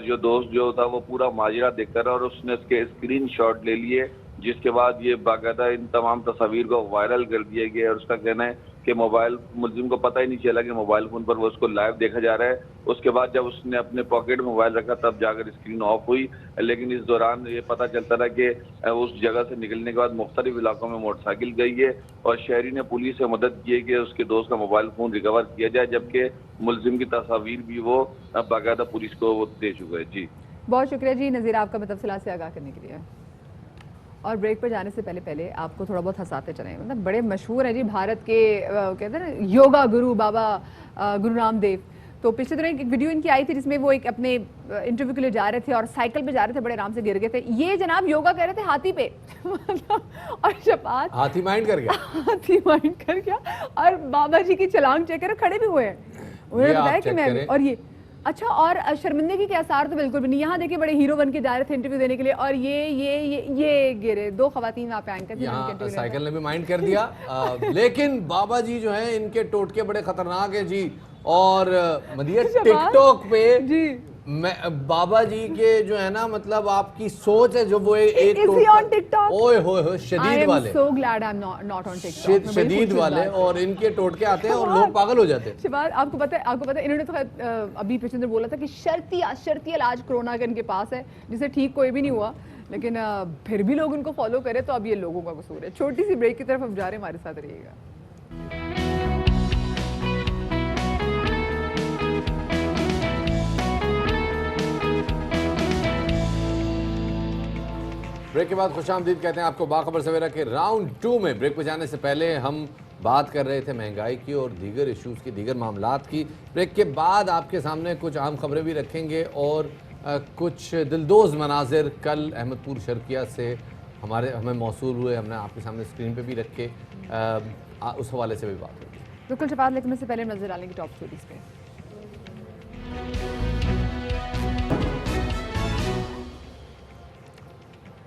جو دوست جو تھا وہ پورا ماجرا دیکھ کر اور اس نے اس کے اسکرین شاٹ لے لیے, جس کے بعد یہ باقاعدہ ان تمام تصاویر کو وائرل کر دیا گیا. اور اس کا کہنا ہے کہ موبائل ملزم کو پتہ ہی نہیں چلا کہ موبائل فون پر وہ اس کو لائیو دیکھا جا رہا ہے. اس کے بعد جب اس نے اپنے پاکٹ میں موبائل رکھا تب جا کر اسکرین آف ہوئی, لیکن اس دوران یہ پتہ چلتا رہا کہ اس جگہ سے نکلنے کے بعد مختلف علاقوں میں موٹر سائیکل گئی ہے اور شہری نے پولیس سے مدد کی ہے کہ اس کے دوست کا موبائل فون ریکور کیا جائے, جبکہ ملزم کی تصاویر بھی وہ باقاعدہ پولیس کو وہ دے چکا ہے. جی بہت شکریہ جی نذیر آپ کا تفصیلات سے آگاہ کرنے کے لیے. اور بریک پر جانے سے پہلے آپ کو تھوڑا بہت ہنساتے چلیں, مطلب بڑے مشہور ہیں جی بھارت کے کہتے ہیں نا یوگا گرو بابا گرو رام دیو. تو پچھلے دنوں ایک ویڈیو ان کی آئی تھی جس میں وہ ایک اپنے انٹرویو کے لیے جا رہے تھے اور سائیکل پہ جا رہے تھے, بڑے آرام سے گر گئے تھے. یہ جناب یوگا کر رہے تھے ہاتھی پہ اور شفاعت ہاتھی مائنڈ کر گیا اور بابا جی کی چھلانگ چیک کر کھڑے بھی ہوئے ہیں. انہوں نے بتایا کہ میں اور یہ اچھا, اور شرمندگی کے آثار تو بالکل بھی نہیں. یہاں دیکھیں بڑے ہیرو بن کے جا رہے تھے انٹرویو دینے کے لیے اور یہ گرے. 2 خواتین وہاں پہ اینکر تھیں, یہاں سائیکل نے بھی مائنڈ کر دیا. لیکن بابا جی جو ہیں ان کے ٹوٹکے بڑے خطرناک ہیں جی. اور مدیہ ٹک ٹاک پہ بابا جی کے جو ہے نا مطلب آپ کی سوچ ہے جو وہ ایک اوئے ہوئے شدید والے شدید والے اور ان کے ٹوٹکے آتے ہیں اور لوگ پاگل ہو جاتے ہیں. شباد آپ کو پتہ ہے انہوں نے تو ابھی پچھلے دن بولا تھا کہ شرطی علاج کرونا کا ان کے پاس ہے جسے ٹھیک کوئی بھی نہیں ہوا, لیکن پھر بھی لوگ ان کو فالو کرے تو اب یہ لوگوں کا قصور ہے. چھوٹی سی بریک کی طرف ہم جا رہے ہیں, ہمارے ساتھ رہیے گا. بریک کے بعد خوش آمدید کہتے ہیں آپ کو باخبر سویرا کے راؤنڈ 2 میں. بریک پہ جانے سے پہلے ہم بات کر رہے تھے مہنگائی کی اور دیگر ایشوز کی, دیگر معاملات کی. بریک کے بعد آپ کے سامنے کچھ اہم خبریں بھی رکھیں گے اور کچھ دلدوز مناظر کل احمد پور شرکیہ سے ہمیں موصول ہوئے, ہم نے آپ کے سامنے اسکرین پہ بھی رکھے, اس حوالے سے بھی بات ہوگی. بالکل شفاعت, لیکن اس سے پہلے نظر ڈالیں گے ٹاپ اسٹوریز پہ.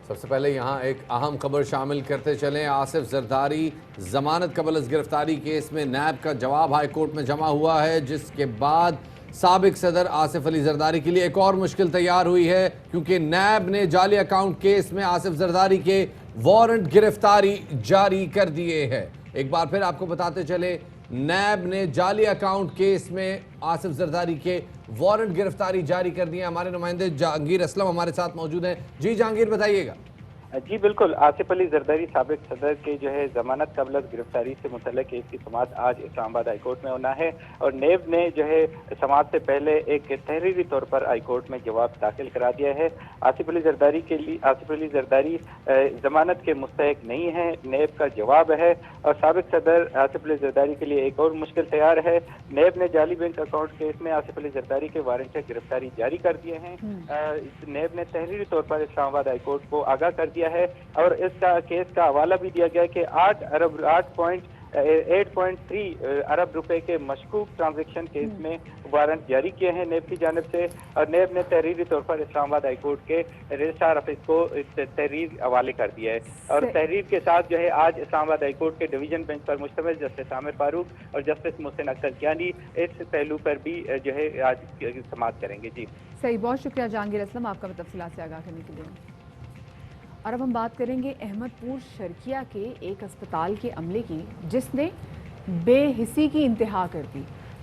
سب سے پہلے یہاں ایک اہم خبر شامل کرتے چلیں. آصف زرداری ضمانت قبل از گرفتاری کیس میں نیب کا جواب ہائی کورٹ میں جمع ہوا ہے, جس کے بعد سابق صدر آصف علی زرداری کے لیے ایک اور مشکل تیار ہوئی ہے, کیونکہ نیب نے جعلی اکاؤنٹ کیس میں آصف زرداری کے وارنٹ گرفتاری جاری کر دیے ہیں. ایک بار پھر آپ کو بتاتے چلے, نیب نے جعلی اکاؤنٹ کیس میں آصف زرداری کے وارنٹ گرفتاری جاری کر دی ہے. ہمارے نمائندے جہانگیر اسلم ہمارے ساتھ موجود ہیں. جی جہانگیر بتائیے گا. جی بالکل, آصف علی زرداری سابق صدر کے جو ہے ضمانت قبل از گرفتاری سے متعلق کیس کی سماعت آج اسلام آباد ہائی کورٹ میں ہونا ہے, اور نیب نے جو ہے سماعت سے پہلے ایک تحریری طور پر ہائی کورٹ میں جواب داخل کرا دیا ہے. آصف علی زرداری ضمانت کے مستحق نہیں ہے, نیب کا جواب ہے. اور سابق صدر آصف علی زرداری کے لیے ایک اور مشکل تیار ہے. نیب نے جعلی بینک اکاؤنٹ کیس میں آصف علی زرداری کے وارنٹ سے گرفتاری جاری کر دیے ہیں. نیب نے تحریری طور پر اسلام آباد ہائی کورٹ کو آگاہ کر دیا ہے اور اس کا کیس کا حوالہ بھی دیا گیا کہ 8.3 ارب روپے کے مشکوک ٹرانزیکشن کیس میں وارنٹ جاری کیے ہیں نیب کی جانب سے, اور نیب نے تحریری طور پر اسلام آباد ہائی کورٹ کے رجسٹرار آفس کو تحریر حوالے کر دیا ہے. اور تحریر کے ساتھ جو ہے آج اسلام آباد ہائی کورٹ کے ڈویژن بینچ پر مشتمل جسٹس عامر فاروق اور جسٹس محسن اختر کیانی اس پہلو پر بھی جو ہے آج سماعت کریں گے. جی صحیح, بہت شکریہ جہانگیر اسلم آپ کا تفصیلات سے آگاہ کرنے کے لیے. اور اب ہم بات کریں گے احمد پور شرکیہ کے ایک اسپتال کے عملے کی, جس نے بے حسی کی انتہا کر دی.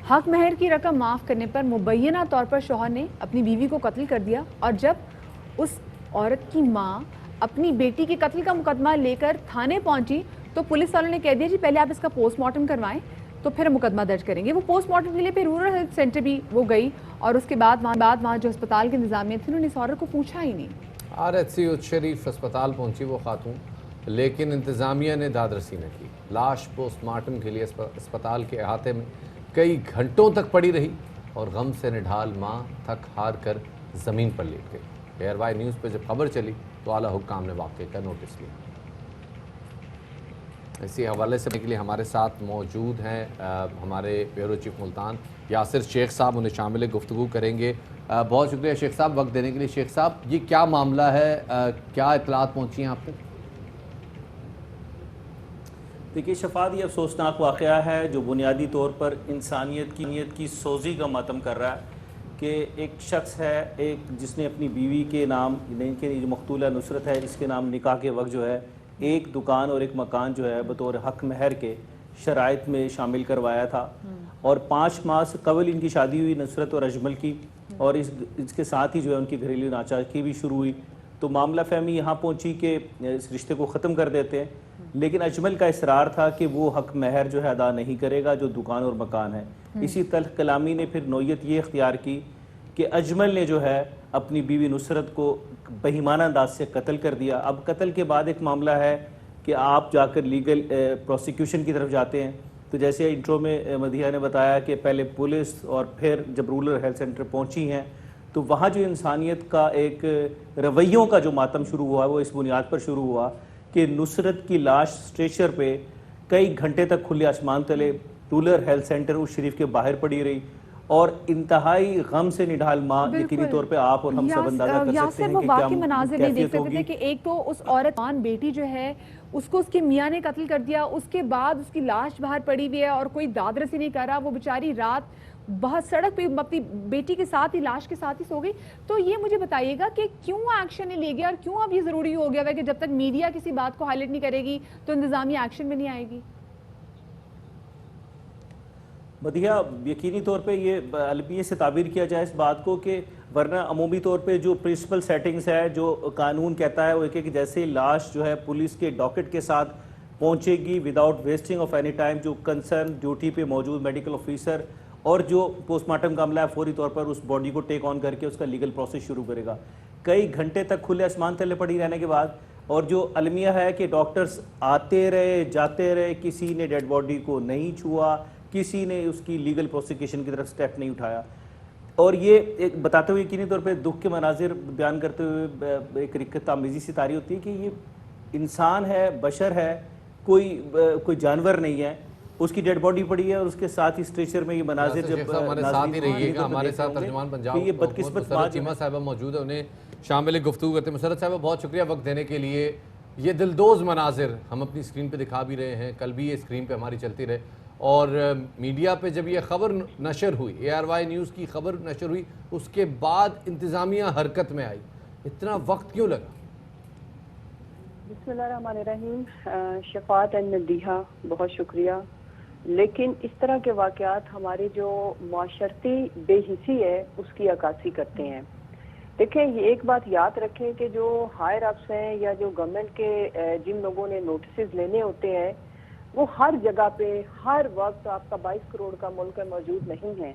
حق مہر کی رقم معاف کرنے پر مبینہ طور پر شوہر نے اپنی بیوی کو قتل کر دیا, اور جب اس عورت کی ماں اپنی بیٹی کے قتل کا مقدمہ لے کر تھانے پہنچی تو پولیس والوں نے کہہ دیا جی پہلے آپ اس کا پوسٹ مارٹم کروائیں تو پھر مقدمہ درج کریں گے. وہ پوسٹ مارٹم کے لیے پھر رورل ہیلتھ سینٹر بھی وہ گئی, اور اس کے بعد وہاں جو اسپتال کے انتظامیہ تھے انہوں نے اس عورت کو پوچھا ہی نہیں. RHC شریف اسپتال پہنچی وہ خاتون, لیکن انتظامیہ نے داد رسی نہ کی. لاش پوسٹ مارٹم کے لیے اسپتال کے احاطے میں کئی گھنٹوں تک پڑی رہی. اور غم سے نڈھال ماں تھک ہار کر زمین پر لیٹ گئی۔ ARY نیوز پہ جب خبر چلی تو اعلیٰ حکام نے واقعے کا نوٹس لیا۔ اسی حوالے سے کے لیے ہمارے ساتھ موجود ہیں ہمارے بیورو چیف ملتان یاسر شیخ صاحب، انہیں شامل گفتگو کریں گے۔ بہت شکریہ شیخ صاحب وقت دینے کے لیے۔ شیخ صاحب، یہ کیا معاملہ ہے، کیا اطلاعات پہنچی ہیں آپ تک؟ دیکھیے شفاعت، یہ افسوسناک واقعہ ہے جو بنیادی طور پر انسانیت کی سوزی کا ماتم کر رہا ہے کہ ایک شخص ہے جس نے اپنی بیوی کے نام، جو مقتولہ نصرت ہے، اس کے نام نکاح کے وقت جو ہے ایک دکان اور ایک مکان جو ہے بطور حق مہر کے شرائط میں شامل کروایا تھا، اور 5 ماہ سے قبل ان کی شادی ہوئی نصرت اور اجمل کی، اور اس کے ساتھ ہی جو ہے ان کی گھریلو ناچاکی بھی شروع ہوئی۔ تو معاملہ فہمی یہاں پہنچی کہ اس رشتے کو ختم کر دیتے ہیں، لیکن اجمل کا اصرار تھا کہ وہ حق مہر جو ہے ادا نہیں کرے گا جو دکان اور مکان ہے۔ اسی تلخ کلامی نے پھر نوعیت یہ اختیار کی کہ اجمل نے جو ہے اپنی بیوی نصرت کو بہیمانہ انداز سے قتل کر دیا۔ اب قتل کے بعد ایک معاملہ ہے کہ آپ جا کر لیگل پروسیکیوشن کی طرف جاتے ہیں، تو جیسے انٹرو میں مدیحہ نے بتایا کہ پہلے پولیس اور پھر جب رورل ہیلتھ سینٹر پہنچی ہیں تو وہاں جو انسانیت کا ایک رویوں کا جو ماتم شروع ہوا وہ اس بنیاد پر شروع ہوا کہ نصرت کی لاش اسٹریچر پہ کئی گھنٹے تک کھلے آسمان تلے رورل ہیلتھ سینٹر اس شریف کے باہر پڑی رہی، اور انتہائی غم سے نڈھال ماں یقینی طور پہ آپ اور ہم سب اندازہ کر سکتے ہیں کہ کیا مناظر نہیں دیکھ سکتے تھے کہ ایک تو اس عورت بیٹی جو ہے اس کو اس کے میاں نے قتل کر دیا، اس کے بعد اس کی لاش باہر پڑی ہوئی ہے اور کوئی داد رسی نہیں کر رہا، وہ بیچاری رات بہت سڑک پہ اپنی بیٹی کے ساتھ ہی لاش کے ساتھ ہی سو گئی۔ تو یہ مجھے بتائیے گا کہ کیوں ایکشن نہیں لے گیا اور کیوں اب یہ ضروری ہو گیا ہے کہ جب تک میڈیا کسی بات کو ہائی لائٹ نہیں کرے گی تو انتظامیہ ایکشن میں نہیں آئے گی؟ مدیحہ، یقینی طور پہ یہ المیہ سے تعبیر کیا جائے اس بات کو کہ ورنہ عمومی طور پہ جو پرنسپل سیٹنگز ہے جو قانون کہتا ہے وہ کہ جیسے لاش جو ہے پولیس کے ڈاکٹ کے ساتھ پہنچے گی without wasting of any time, جو کنسرن ڈیوٹی پہ موجود میڈیکل آفیسر اور جو پوسٹ مارٹم کا عملہ ہے فوری طور پر اس باڈی کو ٹیک آن کر کے اس کا لیگل پروسیس شروع کرے گا۔ کئی گھنٹے تک کھلے آسمان تلے پڑی رہنے کے بعد، اور جو المیہ ہے کہ ڈاکٹرز آتے رہے جاتے رہے، کسی نے ڈیڈ باڈی کو نہیں چھوا، کسی نے اس کی لیگل پروسیکیوشن کی طرف سٹیپ نہیں اٹھایا، اور یہ ایک بتاتے ہوئے یقینی طور پہ دکھ کے مناظر بیان کرتے ہوئے ایک رکت آمیزی سی تاری ہوتی ہے کہ یہ انسان ہے، بشر ہے، کوئی جانور نہیں ہے، اس کی ڈیڈ باڈی پڑی ہے اور اس کے ساتھ ہی اسٹریچر میں یہ مناظر جب ہمارے ساتھ ہی رہیے گا۔ ہمارے ساتھ ترجمان پنجاب یہ بدقسمت مسرت چیمہ صاحبہ موجود ہے، انہیں شامل گفتگو کرتے ہیں۔ مسرت صاحبہ بہت شکریہ وقت دینے کے لیے۔ یہ دلدوز مناظر ہم اپنی اسکرین پہ دکھا بھی رہے ہیں، کل بھی یہ اسکرین پہ ہماری چلتی رہے، اور میڈیا پہ جب یہ خبر نشر ہوئی، ARY نیوز کی خبر نشر ہوئی، اس کے بعد انتظامیہ حرکت میں آئی، اتنا وقت کیوں لگا؟ بسم اللہ الرحمن الرحیم۔ شفاعت اینڈ مدیحہ، بہت شکریہ، لیکن اس طرح کے واقعات ہماری جو معاشرتی بے حسی ہے اس کی عکاسی کرتے ہیں۔ دیکھیں، یہ ایک بات یاد رکھیں کہ جو ہائر اپس ہیں یا جو گورنمنٹ کے جن لوگوں نے نوٹسز لینے ہوتے ہیں وہ ہر جگہ پہ ہر وقت آپ کا 22 کروڑ کا ملک موجود نہیں ہے،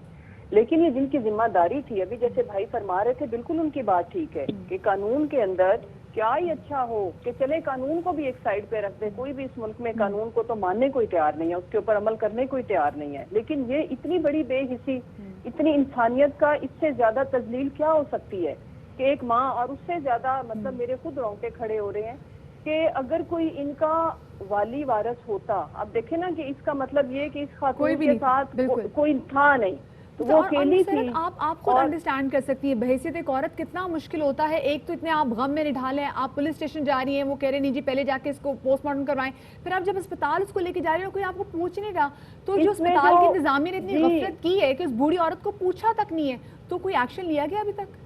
لیکن یہ جن کی ذمہ داری تھی، ابھی جیسے بھائی فرما رہے تھے، بالکل ان کی بات ٹھیک ہے کہ قانون کے اندر کیا ہی اچھا ہو کہ چلے قانون کو بھی ایک سائڈ پہ رکھ دے، کوئی بھی اس ملک میں قانون کو تو ماننے کوئی تیار نہیں ہے، اس کے اوپر عمل کرنے کوئی تیار نہیں ہے، لیکن یہ اتنی بڑی بے حسی، اتنی انسانیت کا اس سے زیادہ تذلیل کیا ہو سکتی ہے کہ ایک ماں، اور اس سے زیادہ مطلب میرے خود رونگٹے کھڑے ہو رہے ہیں کہ اگر کوئی ان کا والی وارث ہوتا، اب دیکھیں نا کہ اس کا مطلب یہ کہ اس خاتون کے ساتھ کوئی تھا نہیں، تو وہ اکیلی تھی۔ آپ خود انڈرسٹینڈ کر سکتی ہے بحیثیت ایک عورت کتنا مشکل ہوتا ہے۔ ایک تو اتنے آپ غم میں نڈھال ہیں، آپ پولیس اسٹیشن جا رہی ہیں، وہ کہہ رہے نہیں جی پہلے جا کے اس کو پوسٹ مارٹم کروائیں، پھر آپ جب اسپتال اس کو لے کے جا رہے ہیں کوئی آپ کو پوچھ نہیں رہا، تو جو اسپتال کی انتظامیہ نے اتنی غفلت کی ہے کہ اس بوڑھی عورت کو پوچھا تک نہیں ہے، تو کوئی ایکشن لیا گیا ابھی تک؟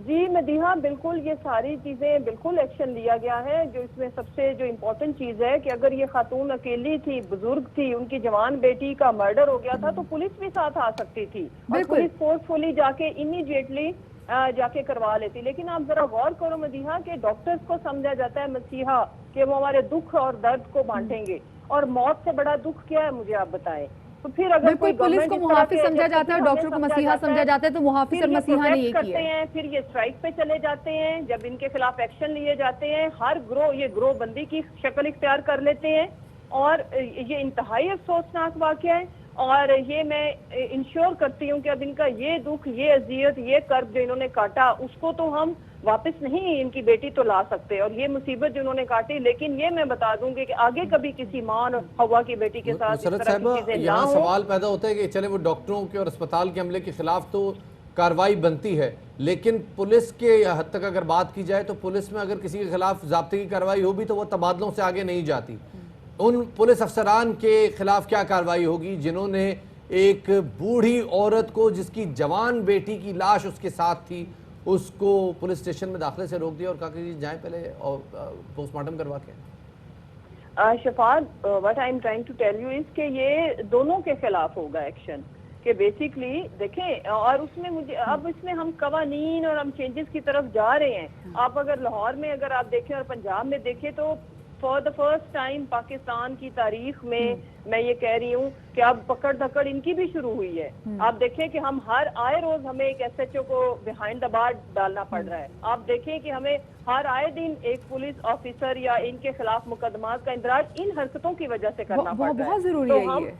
جی مدیحہ، بالکل یہ ساری چیزیں بالکل ایکشن لیا گیا ہے۔ جو اس میں سب سے جو امپورٹنٹ چیز ہے کہ اگر یہ خاتون اکیلی تھی، بزرگ تھی، ان کی جوان بیٹی کا مرڈر ہو گیا تھا تو پولیس بھی ساتھ آ سکتی تھی اور پولیس فورسفلی جا کے امیڈیٹلی جا کے کروا لیتی، لیکن آپ ذرا غور کرو مدیحہ کہ ڈاکٹرز کو سمجھا جاتا ہے مسیحا کہ وہ ہمارے دکھ اور درد کو بانٹیں گے، اور موت سے بڑا دکھ کیا ہے مجھے آپ بتائیں؟ تو پھر اگر کوئی پولیس کو محافظ سمجھا جاتا ہے، ڈاکٹر کو مسیحا سمجھا جاتا ہے، تو محافظ اور مسیحا نے یہ کیا ہے، پھر یہ اسٹرائک پہ چلے جاتے ہیں، جب ان کے خلاف ایکشن لیے جاتے ہیں ہر گروہ یہ گروہ بندی کی شکل اختیار کر لیتے ہیں، اور یہ انتہائی افسوسناک واقعہ ہے۔ اور یہ میں انشور کرتی ہوں کہ اب ان کا یہ دکھ، یہ اذیت، یہ کرب جو انہوں نے کاٹا، اس کو تو ہم واپس نہیں ان کی بیٹی تو لا سکتے، اور یہ مصیبت جو انہوں نے کاٹی، لیکن یہ میں بتا دوں گی کہ آگے کبھی کسی ماں اور ہوا کی بیٹی کے ساتھ اس مسرت طرح کی صاحبہ، چیزیں نہ یہاں ہوں۔ سوال پیدا ہوتا ہے کہ چلے وہ ڈاکٹروں کے اور اسپتال کے عملے کے خلاف تو کارروائی بنتی ہے، لیکن پولیس کے حد تک اگر بات کی جائے تو پولیس میں اگر کسی کے خلاف ضابطے کی کارروائی ہو بھی تو وہ تبادلوں سے آگے نہیں جاتی۔ ان پولیس افسران کے خلاف کیا کارروائی ہوگی جنہوں نے ایک بوڑھی عورت کو، جس کی جوان بیٹی کی لاش اس کے ساتھ تھی، اس کو پولیس اسٹیشن میں داخلے سے روک دیا اور کہا کہ جائیں پہلے پوسٹ مارٹم کروا کے؟ شفاعت، what I'm trying to tell you is کہ یہ دونوں کے خلاف ہوگا ایکشن، کہ بیسیکلی دیکھیں، اور اس میں مجھے اب اس میں ہم قوانین اور ہم چینجز کی طرف جا رہے ہیں۔ آپ اگر لاہور میں اگر آپ دیکھیں اور پنجاب میں دیکھیں تو for the first time Pakistan کی تاریخ میں یہ کہہ رہی ہوں کہ اب پکڑ دھکڑ ان کی بھی شروع ہوئی ہے۔ آپ دیکھیں کہ ہم ہر آئے روز ہمیں ایک ایس ایچ او کو بیہائنڈ دا بار ڈالنا پڑ رہا ہے۔ آپ دیکھیں کہ ہمیں ہر آئے دن ایک پولیس آفیسر یا ان کے خلاف مقدمات کا اندراج ان حرکتوں کی وجہ سے کرنا پڑ رہا ہے۔ بہت ضروری ہے یہ۔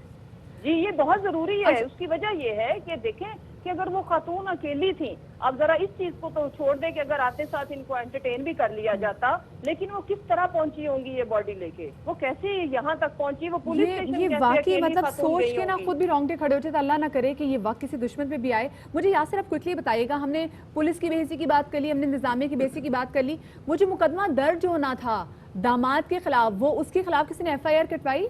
جی یہ بہت ضروری ہے۔ اس کی وجہ یہ ہے کہ دیکھیں کہ اگر وہ خاتون اکیلی تھیں، اب ذرا اس چیز کو تو چھوڑ دیں کہ اگر آتے ساتھ ان کو انٹرٹین بھی کر لیا جاتا، لیکن وہ کس طرح پہنچی ہوں گی یہ باڈی لے کے، وہ کیسے یہاں تک پہنچی، وہ پولیس اسٹیشن یہ کیسے واقعی اکیلی مطلب خاتون سوچ گئی کے نا ہوں گی؟ خود بھی رونگٹے کھڑے ہوتے، اللہ نہ کرے کہ یہ وقت کسی دشمن پہ بھی آئے۔ مجھے یاسر اب کوئکلی بتائیے گا، ہم نے پولیس کی بے حیثی کی بات کر لی، ہم نے نظامیہ کی بے حیثی کی بات کر لی، وہ جو مقدمہ درج ہونا تھا داماد کے خلاف، وہ اس کے خلاف کسی نے ایف آئی آر کٹوائی؟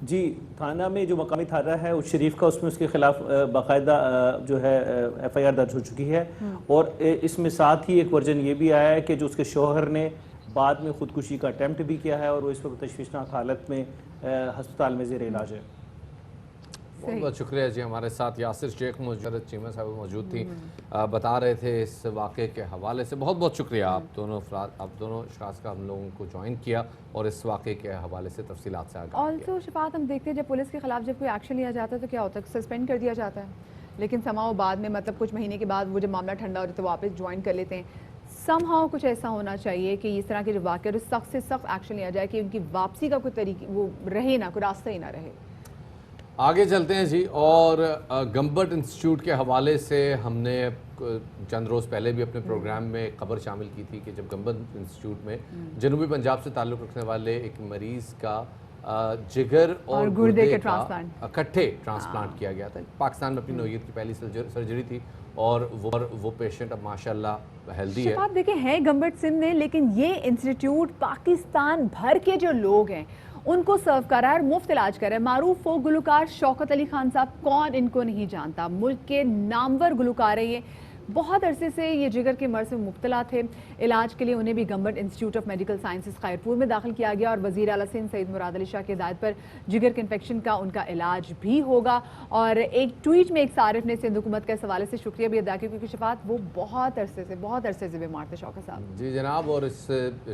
جی، تھانہ میں جو مقامی تھانہ ہے اس شریف کا، اس میں اس کے خلاف باقاعدہ جو ہے ایف آئی آر درج ہو چکی ہے، اور اس میں ساتھ ہی ایک ورژن یہ بھی آیا ہے کہ جو اس کے شوہر نے بعد میں خودکشی کا اٹیمپٹ بھی کیا ہے اور وہ اس وقت تشویشناک حالت میں ہسپتال میں زیر علاج ہے۔ بہت بہت شکریہ جی، ہمارے ساتھ یاسر شیخ موجود، چیمہ صاحب موجود تھی، بتا رہے تھے اس واقعے کے حوالے سے۔ بہت بہت شکریہ آپ دونوں اشخاص کا ہم لوگوں کو جوائن کیا اور اس واقعے کے حوالے سے تفصیلات سے آگاہ کیا۔ آلسو شفاعت، ہم دیکھتے ہیں جب پولیس کے خلاف جب کوئی ایکشن لیا جاتا ہے تو کیا ہوتا ہے، سسپینڈ کر دیا جاتا ہے، لیکن سماؤ بعد میں مطلب کچھ مہینے کے بعد وہ جب معاملہ ٹھنڈا ہو جاتا ہے تو واپس جوائن کر لیتے ہیں۔ سم ہاؤ کچھ ایسا ہونا چاہیے کہ اس طرح کے جو واقعہ سخت سے سخت ایکشن لیا جائے کہ ان کی واپسی کا کوئی طریقہ وہ رہے نہ، کوئی راستہ ہی نہ رہے۔ آگے چلتے ہیں جی، اور گمبٹ انسٹیٹیوٹ کے حوالے سے ہم نے چند روز پہلے بھی اپنے پروگرام میں خبر شامل کی تھی کہ جب گمبٹ انسٹیٹیوٹ میں جنوبی پنجاب سے تعلق رکھنے والے ایک مریض کا جگر اور گردے کا اکٹھے ٹرانسپلانٹ کیا گیا تھا۔ پاکستان میں اپنی نوعیت کی پہلی سرجری تھی اور وہ پیشنٹ اب ماشاءاللہ ہیلدی ہے۔ آپ دیکھیں ہے گمبٹ سندھ میں، لیکن یہ انسٹیٹیوٹ پاکستان بھر کے جو لوگ ہیں ان کو سرو کر رہا ہے اور مفت علاج کر رہا ہے۔ معروف فوک گلوکار شوکت علی خان صاحب، کون ان کو نہیں جانتا، ملک کے نامور گلوکار ہیں یہ۔ بہت عرصے سے یہ جگر کے مرض میں مبتلا تھے، علاج کے لیے انہیں بھی Gambat institute of medical sciences Khairpur میں داخل کیا گیا اور وزیر اعلیٰ سندھ سید مراد علی شاہ کی ہدایت پر جگر کے انفیکشن کا ان کا علاج بھی ہوگا۔ اور ایک ٹویٹ میں ایک صارف نے سندھ حکومت کا اس حوالے سے شکریہ بھی ادا کیا کیونکہ شفاعت وہ بہت عرصے سے بیمار تھے شوکت صاحب۔ جی جناب، اور اس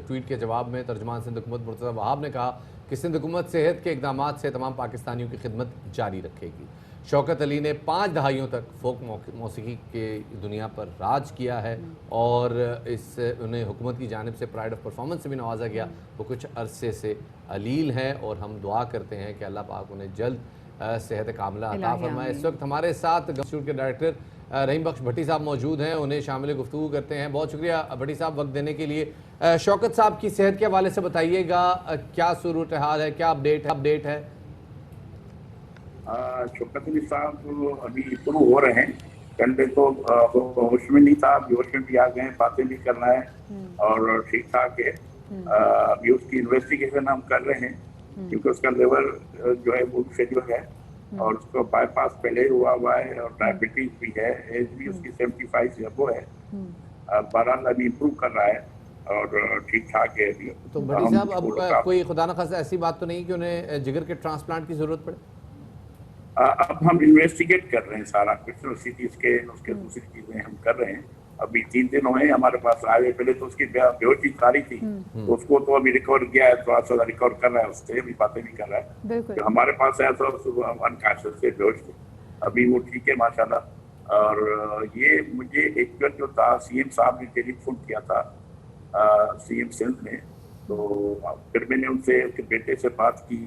ٹویٹ کے جواب میں ترجمان سندھ حکومت مرتضی وہاب نے کہا کہ سندھ حکومت صحت کے اقدامات سے تمام پاکستانیوں کی خدمت جاری رکھے گی۔ شوکت علی نے 5 دہائیوں تک فوک موسیقی کے دنیا پر راج کیا ہے اور انہیں حکومت کی جانب سے پرائڈ آف پرفارمنس سے بھی نوازا گیا۔ وہ کچھ عرصے سے علیل ہیں اور ہم دعا کرتے ہیں کہ اللہ پاک انہیں جلد صحت کاملہ عطا فرمائے۔ اس وقت ہمارے ساتھ انسٹیٹیوٹ کے ڈائریکٹر رحیم بخش بھٹی صاحب موجود ہیں، انہیں شامل گفتگو کرتے ہیں۔ بہت شکریہ بھٹی صاحب وقت دینے کے لیے۔ شوکت صاحب کی صحت کے حوالے سے بتائیے گا، کیا صورتحال ہے، کیا اپڈیٹ ہے؟ شوکت علی صاحب ابھی شروع ہو رہے ہیں، پہلے تو ہوش میں نہیں تھا، ابھی ہوش میں بھی آ گئے ہیں، باتیں بھی کر رہا ہے اور ٹھیک ٹھاک ہے۔ ابھی اس کی انویسٹیگیشن ہم کر رہے ہیں کیونکہ اس کا لیور جو ہے وہ شیڈول ہے اور اس کو بائی پاس پہلے ہوا ہے اور ڈائبٹیز بھی ہے، ایج بھی اس کی 75 سے ابو ہے۔ بہرحال ابھی امپروو کر رہا ہے اور ٹھیک ٹھاک ہے۔ تو بھٹی صاحب اب کوئی خدا نخواستہ ایسی بات تو نہیں کہ انہیں جگر کے ٹرانسپلانٹ کی ضرورت پڑے؟ اب ہم انویسٹیگیٹ کر رہے ہیں سارا کچھ، اسی چیز کے اس کے دوسری چیزیں ہم کر رہے ہیں۔ ابھی 3 دن ہوئے ہمارے پاس آئے، پہلے تو اس کی بیہوشی ساری تھی تو اس کو تو ابھی ریکور کیا ہے، تھوڑا سا ریکور کر رہا ہے، اس سے ابھی باتیں بھی کر رہا ہے۔ جو ہمارے پاس آیا تھا انکانشیس سے بیہوش تھے، ابھی وہ ٹھیک ہے ماشاءاللہ۔ اور یہ مجھے ایک بار جو تھا سی ایم صاحب نے ٹیلی فون کیا تھا، سی ایم سندھ نے، تو پھر میں نے ان سے اس کے بیٹے سے بات کی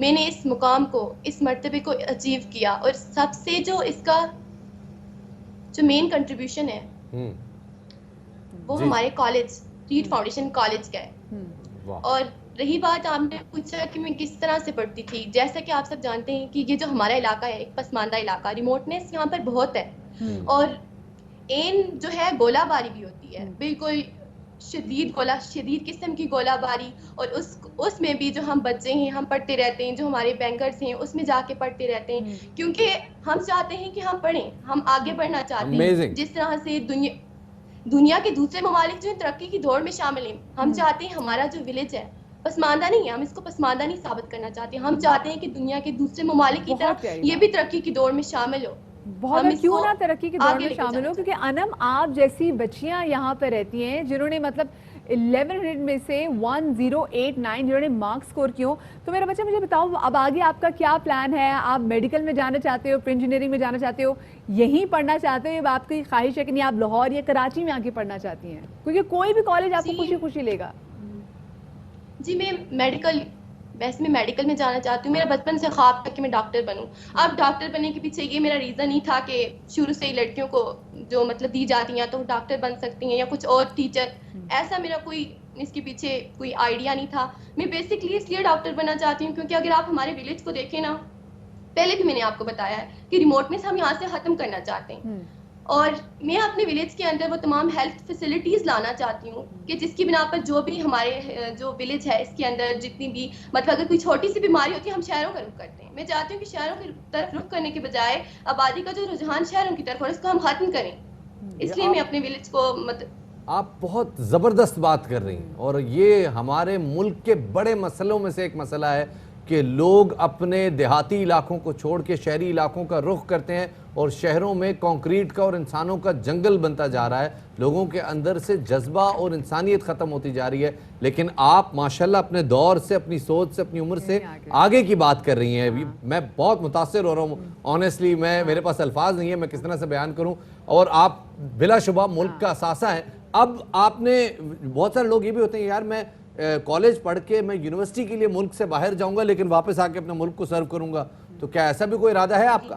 میں نے اس مقام کو, اس مرتبے کو اچیو کیا. اور سب سے جو اس کا جو مین کنٹریبیوشن ہے وہ ہمارے کالج ریڈ فاؤنڈیشن کالج کا ہے. اور رہی بات آپ نے پوچھا کہ میں کس طرح سے پڑھتی تھی, جیسا کہ آپ سب جانتے ہیں کہ یہ جو ہمارا علاقہ ہے ایک پسماندہ علاقہ, ریموٹنس یہاں پر بہت ہے, اور این جو ہے گولہ باری بھی ہوتی ہے, بالکل شدید قسم کی گولہ باری. اور اس میں بھی جو ہم بچے ہیں ہم پڑھتے رہتے ہیں, جو ہمارے بینکرز ہیں اس میں جا کے پڑھتے رہتے ہیں, کیونکہ ہم چاہتے ہیں کہ ہم پڑھیں, ہم آگے بڑھنا چاہتے ہیں. جس طرح سے دنیا کے دوسرے ممالک جو ہیں ترقی کی دوڑ میں شامل ہیں, ہم چاہتے ہیں ہمارا جو ولیج ہے پسماندہ نہیں ہے, ہم اس کو پسماندہ نہیں ثابت کرنا چاہتے. ہم چاہتے ہیں کہ دنیا کے دوسرے ممالک کی طرح یہ بھی ترقی کی دوڑ میں شامل ہو. بہت کیوں نہ ترقی کی دوڑ میں شامل ہو, کیونکہ انم آپ جیسی بچیاں یہاں پہ رہتی ہیں جنہوں نے مطلب 1100 میں سے 1089 جنہوں نے مارکس سکور کی ہوں. تو میرا بچہ مجھے بتاؤ اب آگے آپ کا کیا پلان ہے؟ آپ میڈیکل میں جانا چاہتے ہو, انجینئرنگ میں جانا چاہتے ہو, یہیں پڑھنا چاہتے ہو, آپ کی خواہش ہے کہ نہیں آپ لاہور یا کراچی میں آ کے پڑھنا چاہتی ہیں؟ کیونکہ کوئی بھی کالج آپ کو خوشی خوشی لے گا. جی میں میڈیکل میں جانا چاہتی ہوں. میرا بچپن سے خواب تھا کہ میں ڈاکٹر بنوں. اب ڈاکٹر بننے کے پیچھے یہ میرا ریزن نہیں تھا کہ شروع سے ہی لڑکیوں کو جو مطلب دی جاتی ہیں تو وہ ڈاکٹر بن سکتی ہیں یا کچھ اور ٹیچر, ایسا میرا کوئی اس کے پیچھے کوئی آئیڈیا نہیں تھا. میں بیسکلی اس لیے ڈاکٹر بننا چاہتی ہوں کیونکہ اگر آپ ہمارے ولیج کو دیکھیں نا, پہلے بھی میں نے آپ کو بتایا ہے کہ ریموٹنس ہم یہاں سے ختم کرنا چاہتے ہیں, اور میں اپنے ولیج کے اندر وہ تمام ہیلتھ فیسلٹیز لانا چاہتی ہوں کہ جس کی بنا پر جو بھی ہمارے جو ولیج ہے اس کے اندر جتنی بھی مطلب اگر کوئی چھوٹی سی بیماری ہوتی ہے ہم شہروں کا رخ کرتے ہیں. میں چاہتی ہوں کہ شہروں کی طرف رخ کرنے کے بجائے آبادی کا جو رجحان شہروں کی طرف ہے اس کو ہم ختم کریں. اس لیے میں اپنے ولیج کو آپ بہت زبردست بات کر رہی ہیں, اور یہ ہمارے ملک کے بڑے مسئلوں میں سے ایک مسئلہ ہے کہ لوگ اپنے دیہاتی علاقوں کو چھوڑ کے شہری علاقوں کا رخ کرتے ہیں, اور شہروں میں کنکریٹ کا اور انسانوں کا جنگل بنتا جا رہا ہے. لوگوں کے اندر سے جذبہ اور انسانیت ختم ہوتی جا رہی ہے. لیکن آپ ماشاءاللہ اپنے دور سے, اپنی سوچ سے, اپنی عمر سے آگے کی بات کر رہی ہیں. میں بہت متاثر ہو رہا ہوں آنیسٹلی, میرے پاس الفاظ نہیں ہے میں کس طرح سے بیان کروں. اور آپ بلا شبہ ملک کا اثاثہ ہیں. اب آپ نے, بہت سارے لوگ یہ بھی ہوتے ہیں یار میں کالج پڑھ کے میں یونیورسٹی کے لیے ملک سے باہر جاؤں گا لیکن واپس آ کے اپنے ملک کو سرو کروں گا, تو کیا ایسا بھی کوئی ارادہ ہے آپ کا؟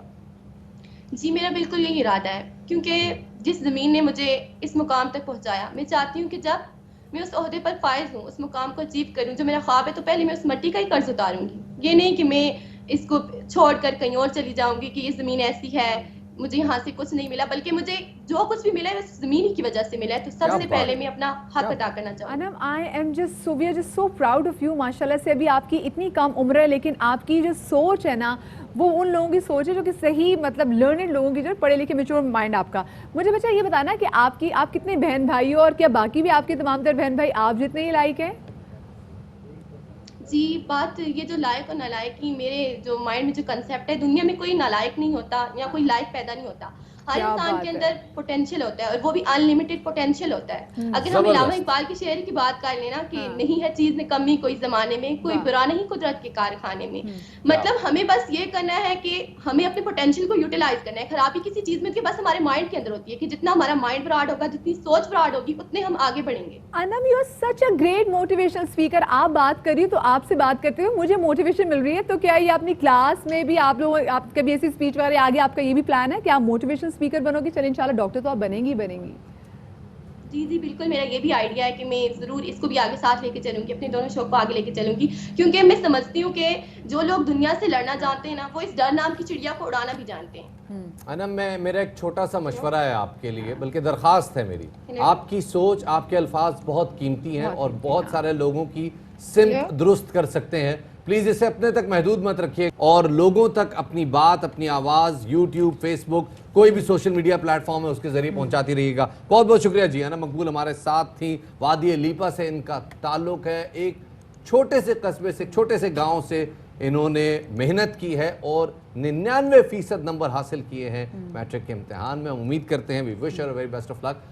جی میرا بالکل یہی ارادہ ہے, کیونکہ جس زمین نے مجھے اس مقام تک پہنچایا, میں چاہتی ہوں کہ جب میں اس عہدے پر فائز ہوں, اس مقام کو اچیو کروں جو میرا خواب ہے, تو پہلے میں اس مٹی کا ہی قرض اتاروں گی. یہ نہیں کہ میں اس کو چھوڑ کر کہیں اور چلی جاؤں گی کہ یہ زمین ایسی ہے مجھے یہاں سے کچھ نہیں ملا, بلکہ مجھے جو کچھ بھی ملا ہے اس زمین ہی کی وجہ سے ملا ہے. تو سب سے پہلے میں اپنا حق ادا کرنا چاہوں گی. I am just so we are just so proud of you. ماشاءاللہ سے ابھی آپ کی اتنی کم عمر ہے لیکن آپ کی جو سوچ ہے نا وہ ان لوگوں کی سوچ ہے جو کہ صحیح مطلب لرنڈ لوگوں کی, جو پڑھے لکھے میچور مائنڈ آپ کا. مجھے بچہ یہ بتانا کہ آپ کتنے بہن بھائی ہو, اور کیا باقی بھی آپ کے تمام تر بہن بھائی آپ جتنے ہی لائق ہیں؟ جی بات یہ جو لائق اور نالائق کی میرے جو مائنڈ میں جو کنسیپٹ ہے, دنیا میں کوئی نالائق نہیں ہوتا یا کوئی لائق پیدا نہیں ہوتا. ہر انسان کے اندر پوٹینشیل ہوتا ہے, اور وہ بھی ان لمیٹڈ پوٹینشیل ہوتا ہے. اگر ہم علامہ اقبال کی شعر کی بات کر لینا کہ نہیں ہے چیز میں کمی کوئی زمانے میں, کوئی برا نہیں قدرت کے کارخانے میں, مطلب ہمیں بس یہ کرنا ہے کہ ہمیں اپنے پوٹینشیل کو یوٹیلائز کرنا ہے. خرابی کسی چیز میں بس ہمارے مائنڈ کے اندر ہوتی ہے کہ جتنا ہمارا مائنڈ براڈ ہوگا, جتنی سوچ براڈ ہوگی, اتنے ہم آگے بڑھیں گے. Anam you are such a great motivational speaker. آپ بات کر رہی تو آپ سے بات کرتے ہوئے مجھے موٹیویشن مل رہی ہے. تو کیا یہ اپنی کلاس میں بھی آپ لوگ آپ کبھی ایسی اسپیچ وغیرہ آگے آپ کا یہ بھی پلان ہے کہ آپ موٹیویشنل اسپیکر بنو گی؟ چلیں انشاءاللہ ڈاکٹر تو آپ بنیں گی. جی بالکل, میرا یہ بھی آئیڈیا ہے کہ میں ضرور اس کو بھی آگے ساتھ لے کے چلوں گی, اپنے دونوں شوق کو آگے لے کے چلوں گی, کیونکہ میں سمجھتی ہوں کہ جو لوگ دنیا سے لڑنا جانتے ہیں نا وہ اس ڈر نام کی چڑیا کو اڑانا بھی جانتے ہیں. انم میرا ایک چھوٹا سا مشورہ ہے آپ کے لیے, بلکہ درخواست ہے میری. آپ کی سوچ, آپ کے الفاظ بہت قیمتی ہیں اور بہت سارے لوگوں کی سمت درست کر سکتے ہیں. پلیز اسے اپنے تک محدود مت رکھیے, اور لوگوں تک اپنی بات, اپنی آواز یوٹیوب, فیس بک, کوئی بھی سوشل میڈیا پلیٹ فارم ہے اس کے ذریعے پہنچاتی رہیے گا. بہت بہت شکریہ جی. انم مقبول ہمارے ساتھ تھیں. وادی لیپا سے ان کا تعلق ہے, ایک چھوٹے سے قصبے سے, چھوٹے سے گاؤں سے انہوں نے محنت کی ہے اور 99% نمبر حاصل کیے ہیں میٹرک کے امتحان میں. امید کرتے ہیں وی وش her very best of look.